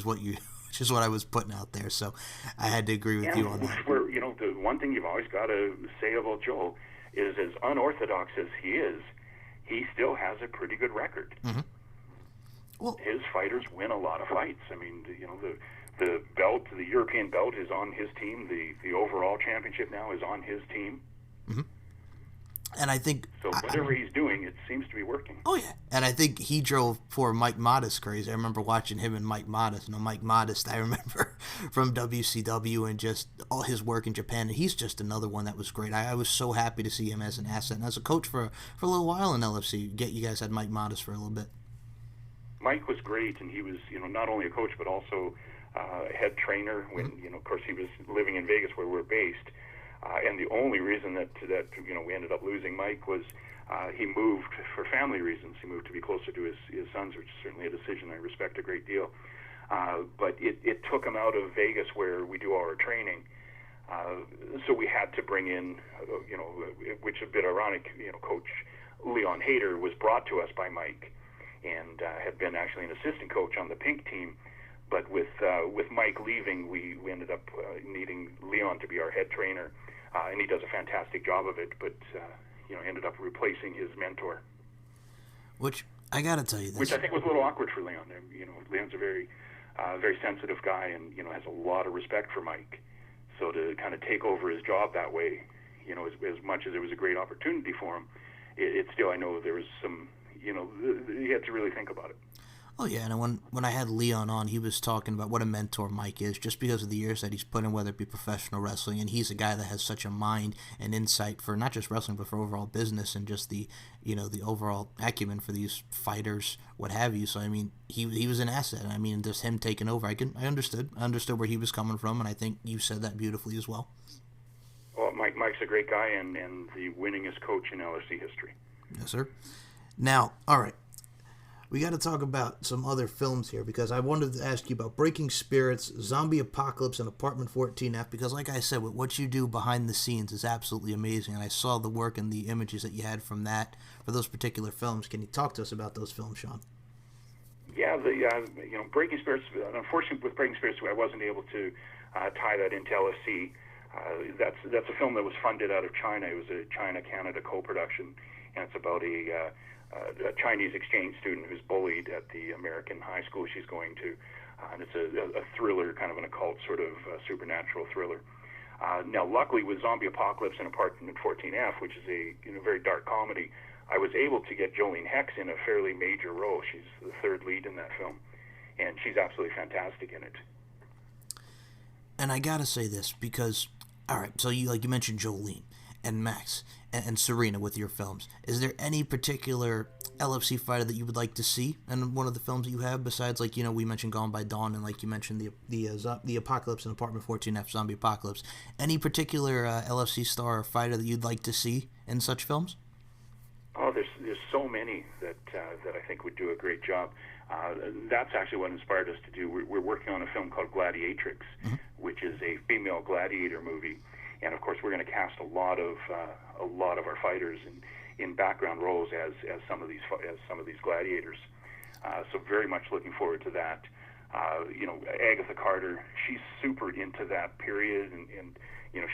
I was putting out there. So I had to agree with you on that. The one thing you've always got to say about Joel is, as unorthodox as he is, he still has a pretty good record. Mm-hmm. Well, his fighters win a lot of fights. I mean, the belt, the European belt, is on his team. The overall championship now is on his team. Mm-hmm. And I think so. Whatever he's doing, it seems to be working. Oh yeah, and I think he drove poor Mike Modest crazy. I remember watching him and Mike Modest. Mike Modest, I remember from WCW and just all his work in Japan. And he's just another one that was great. I was so happy to see him as an asset and as a coach for a little while in LFC. You guys had Mike Modest for a little bit. Mike was great, and he was not only a coach but also head trainer when, of course, he was living in Vegas where we're based. And the only reason that we ended up losing Mike was he moved for family reasons. He moved to be closer to his sons, which is certainly a decision I respect a great deal. But it took him out of Vegas where we do all our training. So we had to bring in, which is a bit ironic, Coach Leon Hayter was brought to us by Mike and had been actually an assistant coach on the Pink team. But with Mike leaving, we ended up needing Leon to be our head trainer. And he does a fantastic job of it, but ended up replacing his mentor. Which I gotta tell you, this, which I think was a little awkward for Leon. Leon's a very sensitive guy, and has a lot of respect for Mike. So to kind of take over his job that way, as much as it was a great opportunity for him, it still, I know there was some, he had to really think about it. Oh, yeah, and when I had Leon on, he was talking about what a mentor Mike is, just because of the years that he's put in, whether it be professional wrestling, and he's a guy that has such a mind and insight for not just wrestling, but for overall business and just the overall acumen for these fighters, what have you. So, I mean, he was an asset. I mean, just him taking over, I understood where he was coming from, and I think you said that beautifully as well. Well, Mike's a great guy and the winningest coach in LFC history. Yes, sir. Now, all right. We got to talk about some other films here, because I wanted to ask you about Breaking Spirits, Zombie Apocalypse, and Apartment 14F, because like I said, what you do behind the scenes is absolutely amazing, and I saw the work and the images that you had from that, for those particular films. Can you talk to us about those films, Shaun? Yeah, Breaking Spirits, unfortunately with Breaking Spirits, I wasn't able to tie that into LFC. That's a film that was funded out of China. It was a China-Canada co-production, and it's about a Chinese exchange student who's bullied at the American high school she's going to, and it's a thriller, kind of an occult sort of supernatural thriller. Now, luckily, with Zombie Apocalypse and Apartment 14F, which is a very dark comedy, I was able to get Jolene Hex in a fairly major role. She's the third lead in that film, and she's absolutely fantastic in it. And I gotta say this, because, all right, so you mentioned Jolene and Max and Serena with your films. Is there any particular LFC fighter that you would like to see in one of the films that you have, besides, we mentioned Gone by Dawn, and you mentioned the Apocalypse and Apartment 14F, Zombie Apocalypse. Any particular LFC star or fighter that you'd like to see in such films? Oh, there's so many that I think would do a great job. That's actually what inspired us to do. We're working on a film called Gladiatrix, which is a female gladiator movie. And of course, we're going to cast a lot of our fighters in background roles as some of these gladiators. So very much looking forward to that. Agatha Carter, she's super into that period, and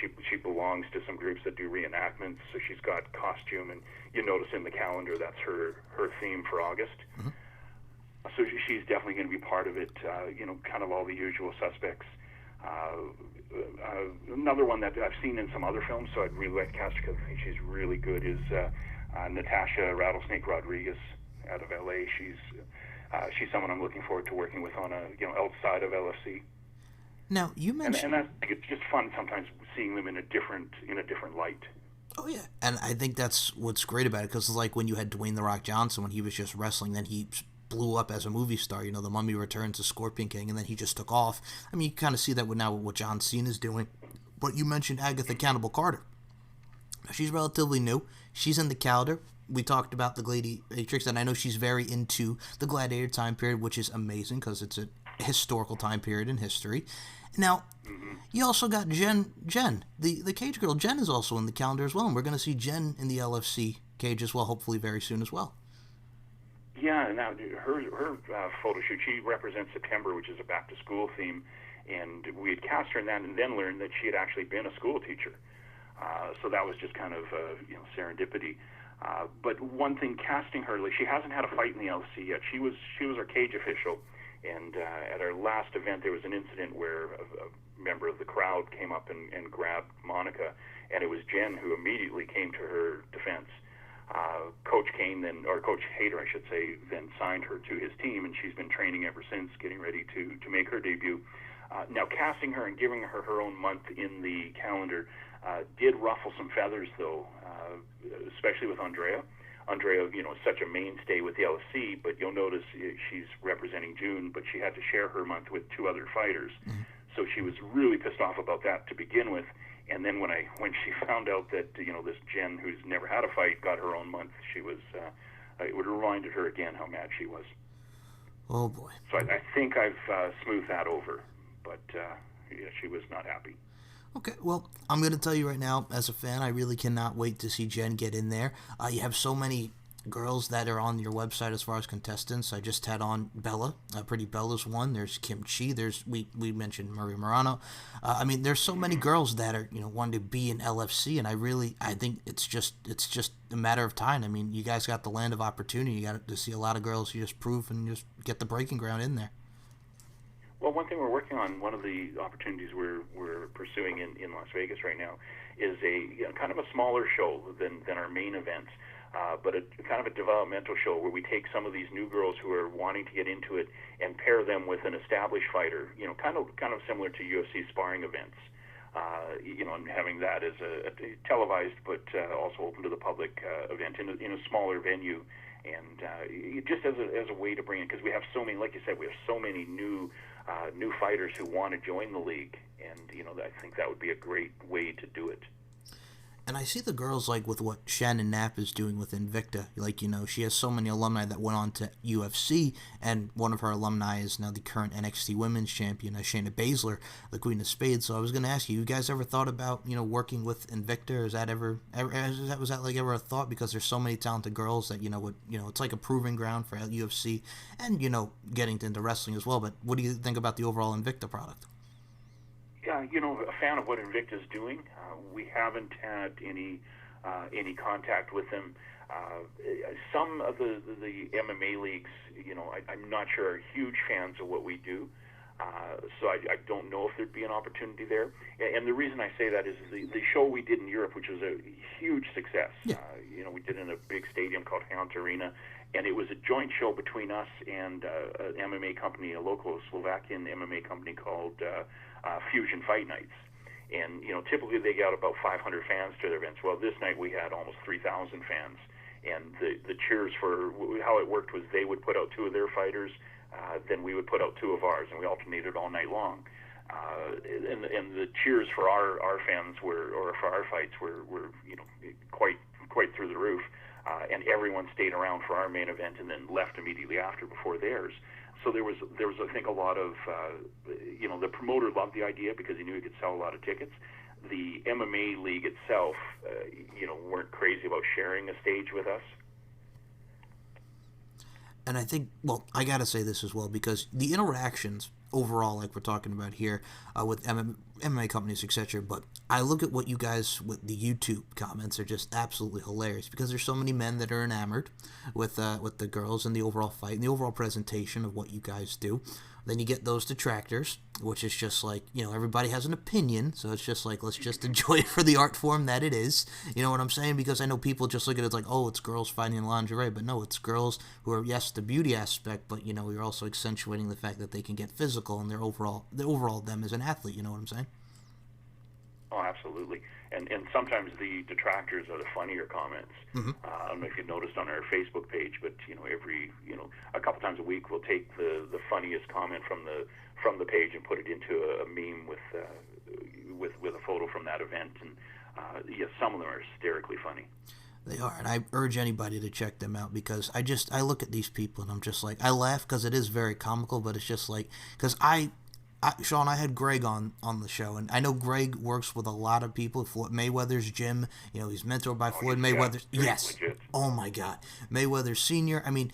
she belongs to some groups that do reenactments. So she's got costume, and you notice in the calendar that's her theme for August. Mm-hmm. So she's definitely going to be part of it. Kind of all the usual suspects. Another one that I've seen in some other films, so I'd really like to cast her because I think she's really good, is Natasha Rattlesnake Rodriguez out of LA. She's someone I'm looking forward to working with on outside of LFC. Now you mentioned, and it's just fun sometimes seeing them in a different light. Oh yeah, and I think that's what's great about it, because when you had Dwayne "The Rock" Johnson when he was just wrestling, then he blew up as a movie star. The Mummy Returns, to Scorpion King, and then he just took off. I mean, you kind of see that with what John Cena's doing. But you mentioned Agatha Cannibal Carter. She's relatively new. She's in the calendar. We talked about the Gladiatrix, and I know she's very into the Gladiator time period, which is amazing because it's a historical time period in history. Now, you also got Jen, the Cage girl. Jen is also in the calendar as well, and we're going to see Jen in the LFC Cage as well, hopefully very soon as well. Yeah, now her photo shoot, she represents September, which is a back-to-school theme, and we had cast her in that and then learned that she had actually been a school teacher. So that was just kind of serendipity. But one thing, casting her, she hasn't had a fight in the LFC yet. She was our cage official, and at our last event there was an incident where a member of the crowd came up and grabbed Monica, and it was Jen who immediately came to her defense. Coach Hayter, I should say, then signed her to his team, and she's been training ever since, getting ready to make her debut. Now, casting her and giving her her own month in the calendar did ruffle some feathers, though, especially with Andrea. Andrea, is such a mainstay with the LFC, but you'll notice she's representing June, but she had to share her month with two other fighters. Mm-hmm. So she was really pissed off about that to begin with. And then when she found out that this Jen, who's never had a fight, got her own month, she was it would have reminded her again how mad she was. Oh boy. So I think I've smoothed that over, but she was not happy. Okay, well, I'm going to tell you right now, as a fan, I really cannot wait to see Jen get in there. You have so many girls that are on your website as far as contestants. I just had on Bella. Pretty Bella's one. There's Kim Chi. There's we mentioned Maria Morano. I mean, there's so many girls that are wanting to be in LFC, and I think it's just a matter of time. I mean, you guys got the land of opportunity. You got to see a lot of girls. You just prove and just get the breaking ground in there. Well, one thing we're working on, one of the opportunities we're pursuing in Las Vegas right now, is a kind of a smaller show than our main events, but a kind of a developmental show where we take some of these new girls who are wanting to get into it and pair them with an established fighter, kind of similar to UFC sparring events, and having that as a televised but also open to the public event in a smaller venue. And just as a way to bring in, because we have so many, like you said, we have so many new fighters who want to join the league, and I think that would be a great way to do it. And I see the girls like with what Shannon Knapp is doing with Invicta. Like, she has so many alumni that went on to UFC, and one of her alumni is now the current NXT Women's Champion, Shayna Baszler, the Queen of Spades. So I was going to ask you guys ever thought about, working with Invicta? Is that was that like ever a thought? Because there's so many talented girls that, it's like a proving ground for UFC and, getting into wrestling as well. But what do you think about the overall Invicta product? Yeah, a fan of what Invicta's doing. We haven't had any contact with them. Some of the MMA leagues, I'm not sure are huge fans of what we do. So I don't know if there'd be an opportunity there. And the reason I say that is the show we did in Europe, which was a huge success. Yeah. We did it in a big stadium called Hound Arena, and it was a joint show between us and an MMA company, a local Slovakian MMA company called Fusion Fight Nights. And, typically they got about 500 fans to their events. Well, this night we had almost 3,000 fans. And the cheers for how it worked was they would put out two of their fighters, then we would put out two of ours, and we alternated all night long. And the cheers for our fans or for our fights were quite through the roof. And everyone stayed around for our main event and then left immediately after before theirs. So there was I think a lot of the promoter loved the idea because he knew he could sell a lot of tickets. The MMA league itself, weren't crazy about sharing a stage with us. And I think, well, I got to say this as well, because the interactions overall, like we're talking about here, with MMA companies, etc. But I look at what you guys, with the YouTube comments, are just absolutely hilarious, because there's so many men that are enamored with the girls and the overall fight and the overall presentation of what you guys do. Then you get those detractors, which is just like, everybody has an opinion, so it's just like, let's just enjoy it for the art form that it is. You know what I'm saying? Because I know people just look at it like, oh, it's girls fighting in lingerie, but no, it's girls who are, yes, the beauty aspect, but, we're also accentuating the fact that they can get physical and their overall them as an athlete, you know what I'm saying? Oh, absolutely. And sometimes the detractors are the funnier comments. Mm-hmm. I don't know if you've noticed on our Facebook page, but every a couple times a week we'll take the funniest comment from the page and put it into a meme with a photo from that event. And some of them are hysterically funny. They are, and I urge anybody to check them out, because I look at these people and I'm just like, I laugh because it is very comical, but it's just like, because Shaun, I had Greg on the show, and I know Greg works with a lot of people. Floyd Mayweather's gym, he's mentored by Floyd Mayweather. Yes. Legit. Oh my God, Mayweather Senior. I mean,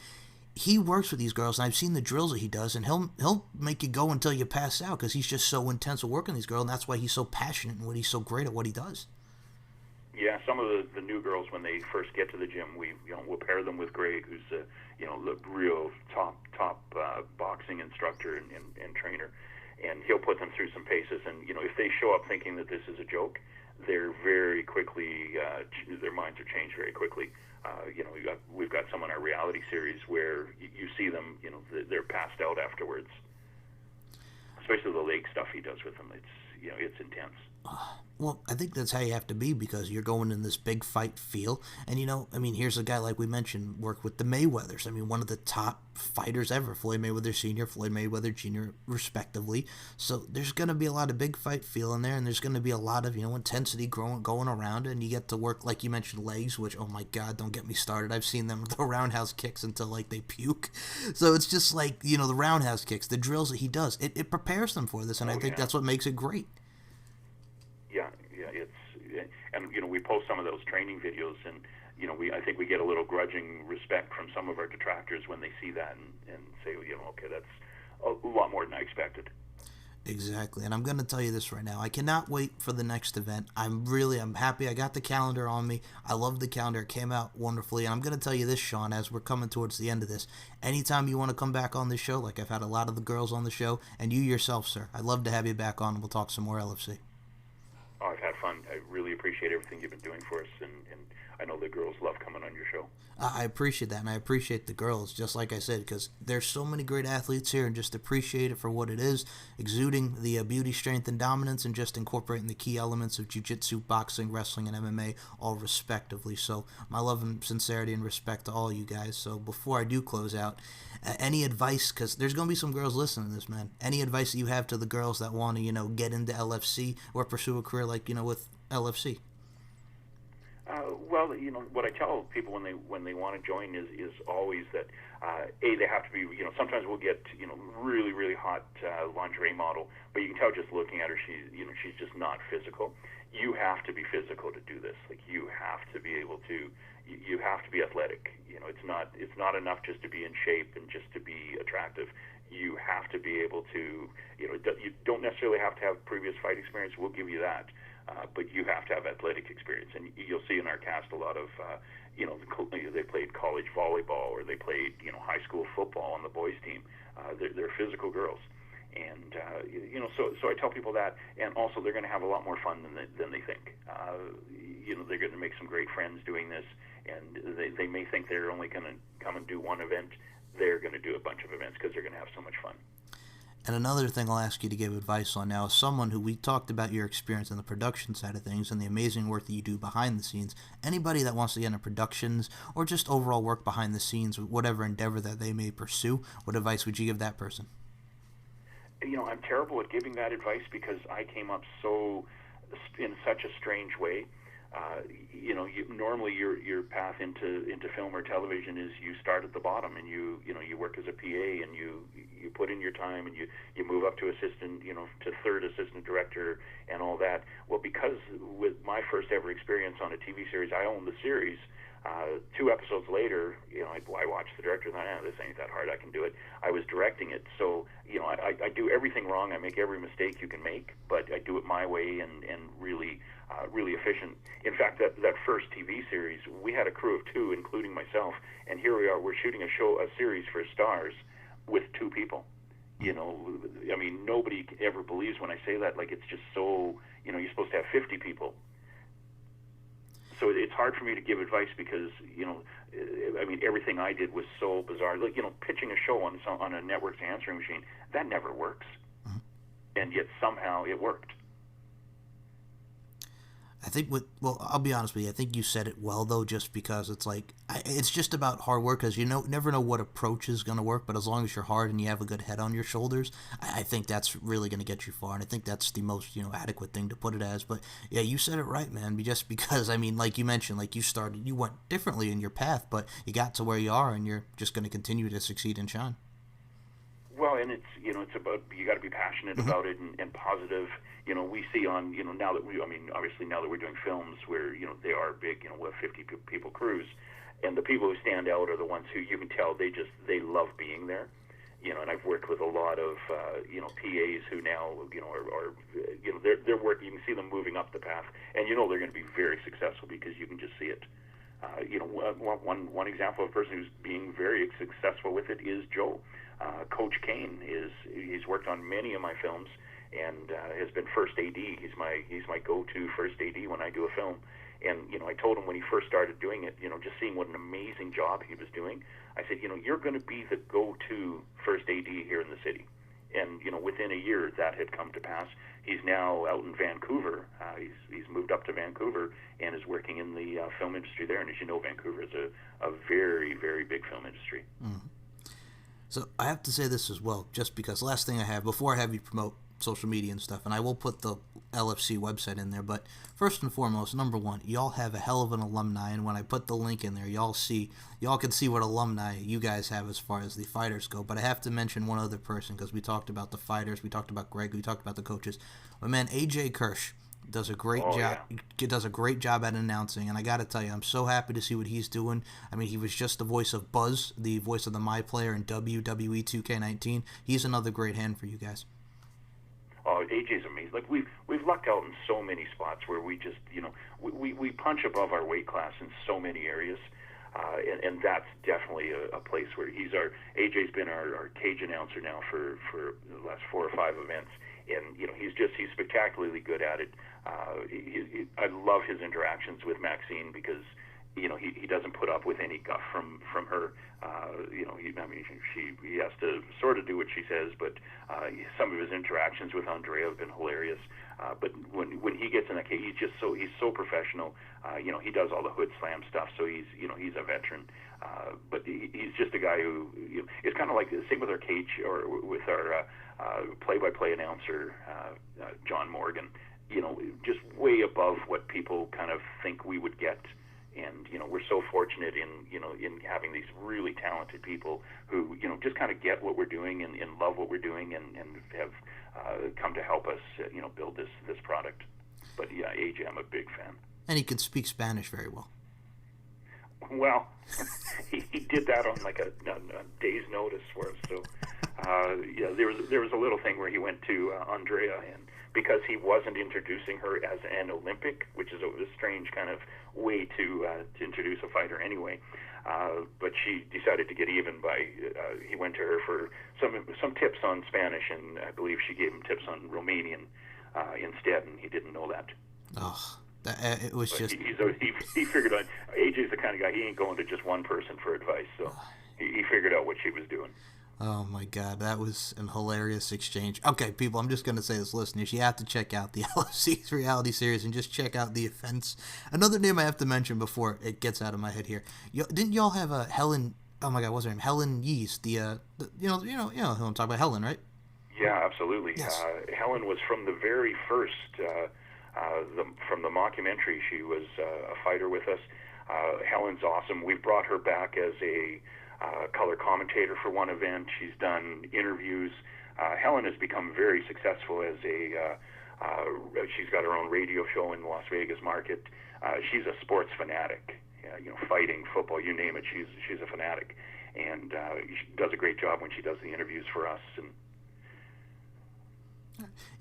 he works with these girls, and I've seen the drills that he does, and he'll make you go until you pass out, because he's just so intense at working these girls, and that's why he's so passionate and he's so great at what he does. Yeah, some of the new girls, when they first get to the gym, we'll pair them with Greg, who's the real top boxing instructor and trainer. And he'll put them through some paces, and if they show up thinking that this is a joke, they're very quickly their minds are changed very quickly. We've got some on our reality series where you see them, they're passed out afterwards. Especially the leg stuff he does with them, it's intense. Well, I think that's how you have to be because you're going in this big fight feel. And, I mean, here's a guy, like we mentioned, worked with the Mayweathers. I mean, one of the top fighters ever, Floyd Mayweather Sr., Floyd Mayweather Jr., respectively. So there's going to be a lot of big fight feel in there, and there's going to be a lot of, intensity going around. And you get to work, like you mentioned, legs, which, oh my God, don't get me started. I've seen them throw roundhouse kicks until, like, they puke. So it's just like, the roundhouse kicks, the drills that he does, it prepares them for this. And I Oh think yeah. that's what makes it great. Yeah, yeah, and we post some of those training videos, and I think we get a little grudging respect from some of our detractors when they see that and say, okay, that's a lot more than I expected. Exactly. And I'm going to tell you this right now. I cannot wait for the next event. I'm happy. I got the calendar on me. I love the calendar. It came out wonderfully. And I'm going to tell you this, Shaun, as we're coming towards the end of this. Anytime you want to come back on this show, like I've had a lot of the girls on the show, and you yourself, sir, I'd love to have you back on and we'll talk some more LFC. Oh, I've had fun. I really appreciate everything you've been doing for us, and I know the girls love coming on your show. I appreciate that, and I appreciate the girls, just like I said, because there's so many great athletes here, and just appreciate it for what it is, exuding the beauty, strength, and dominance, and just incorporating the key elements of jiu-jitsu, boxing, wrestling, and MMA, all respectively. So my love and sincerity and respect to all you guys. So before I do close out, any advice, because there's going to be some girls listening to this, man, any advice that you have to the girls that want to, get into LFC or pursue a career like, with LFC? Well, what I tell people when they want to join is always that they have to be. Sometimes we'll get really really hot lingerie model, but you can tell just looking at her, she's just not physical. You have to be physical to do this. Like you have to be able to. You have to be athletic. It's not enough just to be in shape and just to be attractive. You have to be able to. You don't necessarily have to have previous fight experience. We'll give you that. But you have to have athletic experience, and you'll see in our cast a lot of, they played college volleyball or they played, high school football on the boys' team. They're physical girls, and so I tell people that, and also they're going to have a lot more fun than they think. They're going to make some great friends doing this, and they may think they're only going to come and do one event. They're going to do a bunch of events because they're going to have so much fun. And another thing I'll ask you to give advice on now is someone who we talked about your experience on the production side of things and the amazing work that you do behind the scenes. Anybody that wants to get into productions or just overall work behind the scenes, whatever endeavor that they may pursue, what advice would you give that person? I'm terrible at giving that advice because I came up in such a strange way. Normally your path into film or television is you start at the bottom and you work as a PA and you put in your time and you move up to assistant, to third assistant director and all that. Well, because with my first ever experience on a TV series, I owned the series. 2 episodes later, I watched the director and thought, this ain't that hard. I can do it. I was directing it, so I do everything wrong. I make every mistake you can make, but I do it my way and really efficient. In fact, that first TV series, we had a crew of 2, including myself, and here we are. We're shooting a series for Stars with 2 people. Nobody ever believes when I say that. Like, it's just so, you're supposed to have 50 people. So it's hard for me to give advice because, everything I did was so bizarre. Like, pitching a show on a network's answering machine, that never works. Mm-hmm. And yet somehow it worked. I think I'll be honest with you. I think you said it well, though, just because it's like, it's just about hard work because never know what approach is going to work. But as long as you're hard and you have a good head on your shoulders, I think that's really going to get you far. And I think that's the most, adequate thing to put it as. But yeah, you said it right, man. Just because, like you mentioned, like you went differently in your path, but you got to where you are and you're just going to continue to succeed and shine. Well, and it's about, you got to be passionate mm-hmm. about it and positive. We see on, now that obviously now that we're doing films where, they are big, with 50 people crews, and the people who stand out are the ones who you can tell they love being there. And I've worked with a lot of, PAs who now, are they're working, you can see them moving up the path, and they're going to be very successful because you can just see it. One example of a person who's being very successful with it is Joe. Coach Kane he's worked on many of my films and has been first AD. He's my go-to first AD when I do a film. And I told him when he first started doing it, just seeing what an amazing job he was doing, I said, you're going to be the go-to first AD here in the city. And within a year, that had come to pass. He's now out in Vancouver. He's moved up to Vancouver and is working in the film industry there. And as you know, Vancouver is a very, very big film industry. Mm-hmm. So I have to say this as well, just because last thing I have, before I have you promote social media and stuff, and I will put the LFC website in there, but first and foremost, number one, y'all have a hell of an alumni, and when I put the link in there, y'all can see what alumni you guys have as far as the fighters go. But I have to mention one other person, because we talked about the fighters, we talked about Greg, we talked about the coaches. My man AJ Kirsch does a great job. Yeah. He does a great job at announcing, and I got to tell you, I'm so happy to see what he's doing. I mean, he was just the voice of Buzz, the voice of the My Player in WWE 2K19. He's another great hand for you guys. Oh, AJ's amazing. Like we've lucked out in so many spots where we just we punch above our weight class in so many areas, and that's definitely a place where AJ's been our cage announcer now for the last 4 or 5 events, and he's spectacularly good at it. I love his interactions with Maxine because he doesn't put up with any guff from her. He has to sort of do what she says, but some of his interactions with Andrea have been hilarious. But when he gets in that case, he's so professional. He does all the hood slam stuff, so he's a veteran. But he's just a guy who it's kind of like the same with our cage or with our play-by-play announcer, John Morgan. Just way above what people kind of think we would get. And we're so fortunate in having these really talented people who just kind of get what we're doing and love what we're doing and have come to help us build this product. But yeah, AJ, I'm a big fan. And he can speak Spanish very well. Well, he did that on like a day's notice for us. So there was a little thing where he went to Andrea, and because he wasn't introducing her as an Olympic, which is a strange kind of way to introduce a fighter anyway. But she decided to get even by he went to her for some tips on Spanish, and I believe she gave him tips on Romanian instead, and he didn't know that. Oh, it was but just... He figured out, AJ's the kind of guy, he ain't going to just one person for advice, so he figured out what she was doing. Oh my God, that was an hilarious exchange. Okay, people, I'm just going to say this, listeners, you have to check out the LFC's reality series and just check out the events. Another name I have to mention before it gets out of my head here. Didn't y'all have a Helen, oh my God, what's her name? Helen Yeast, you know who I'm talking about, Helen, right? Yeah, absolutely. Yes. Helen was from the very first, from the mockumentary. She was a fighter with us. Helen's awesome. We brought her back as a color commentator for one event. She's done interviews. Helen has become very successful as she's got her own radio show in the Las Vegas market. She's a sports fanatic. Fighting, football, you name it. She's a fanatic, and she does a great job when she does the interviews for us. And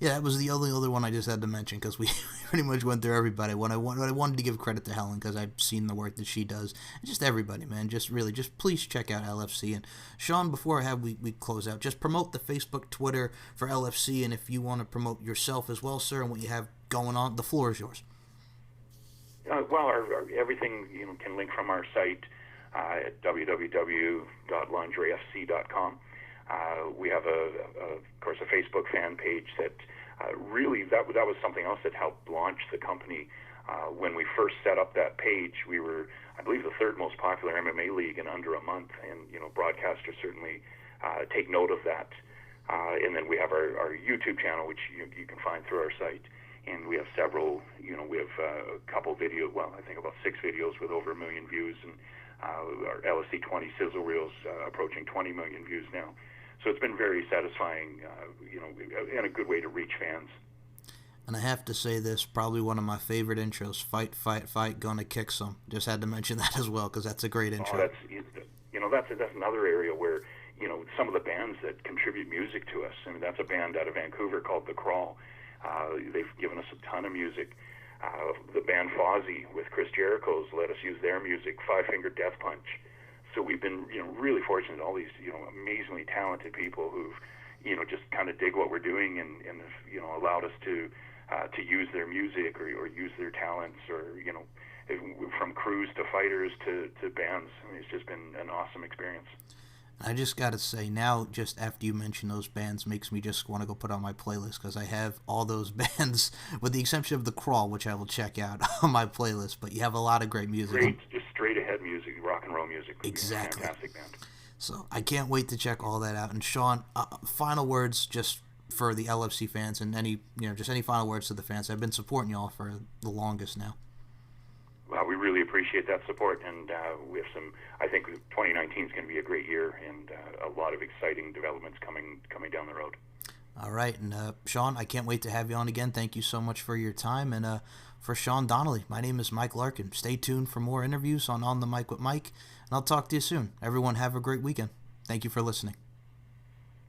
yeah, that was the only other one I just had to mention because we pretty much went through everybody. I wanted to give credit to Helen because I've seen the work that she does. And just everybody, man. Just please check out LFC. And Shaun, before we close out, just promote the Facebook, Twitter for LFC, and if you want to promote yourself as well, sir, and what you have going on, the floor is yours. Well, everything can link from our site at www.lingeriefc.com. We have of course, a Facebook fan page that really that was something else that helped launch the company. When we first set up that page, we were, I believe, the 3rd most popular MMA league in under a month, and broadcasters certainly take note of that. And then we have our YouTube channel, which you can find through our site, and we have several. We have a couple videos. Well, I think about 6 videos with over 1 million views, and our LSC 20 sizzle reels approaching 20 million views now. So it's been very satisfying, and a good way to reach fans. And I have to say this, probably one of my favorite intros, Fight, Fight, Fight, Gonna Kick Some. Just had to mention that as well, because that's a great intro. That's another area where, some of the bands that contribute music to us, I mean, that's a band out of Vancouver called The Crawl. They've given us a ton of music. The band Fozzy with Chris Jericho's let us use their music, Five Finger Death Punch. So we've been, really fortunate. All these, amazingly talented people who've, just kind of dig what we're doing and have, allowed us to use their music or use their talents, or from crews to fighters to bands. I mean, it's just been an awesome experience. I just gotta say now, just after you mention those bands, makes me just want to go put on my playlist because I have all those bands, with the exception of the Crawl, which I will check out on my playlist. But you have a lot of great music. Great, just straight ahead music, rock and roll music. Exactly. Fantastic band. So I can't wait to check all that out. And Shaun, final words just for the LFC fans, and just any final words to the fans. I've been supporting y'all for the longest now. Well, we really appreciate that support, and we have some. I think 2019 is going to be a great year, and a lot of exciting developments coming down the road. All right, and Shaun, I can't wait to have you on again. Thank you so much for your time, and for Shaun Donnelly, my name is Mike Larkin. Stay tuned for more interviews on the Mic with Mike, and I'll talk to you soon. Everyone, have a great weekend. Thank you for listening.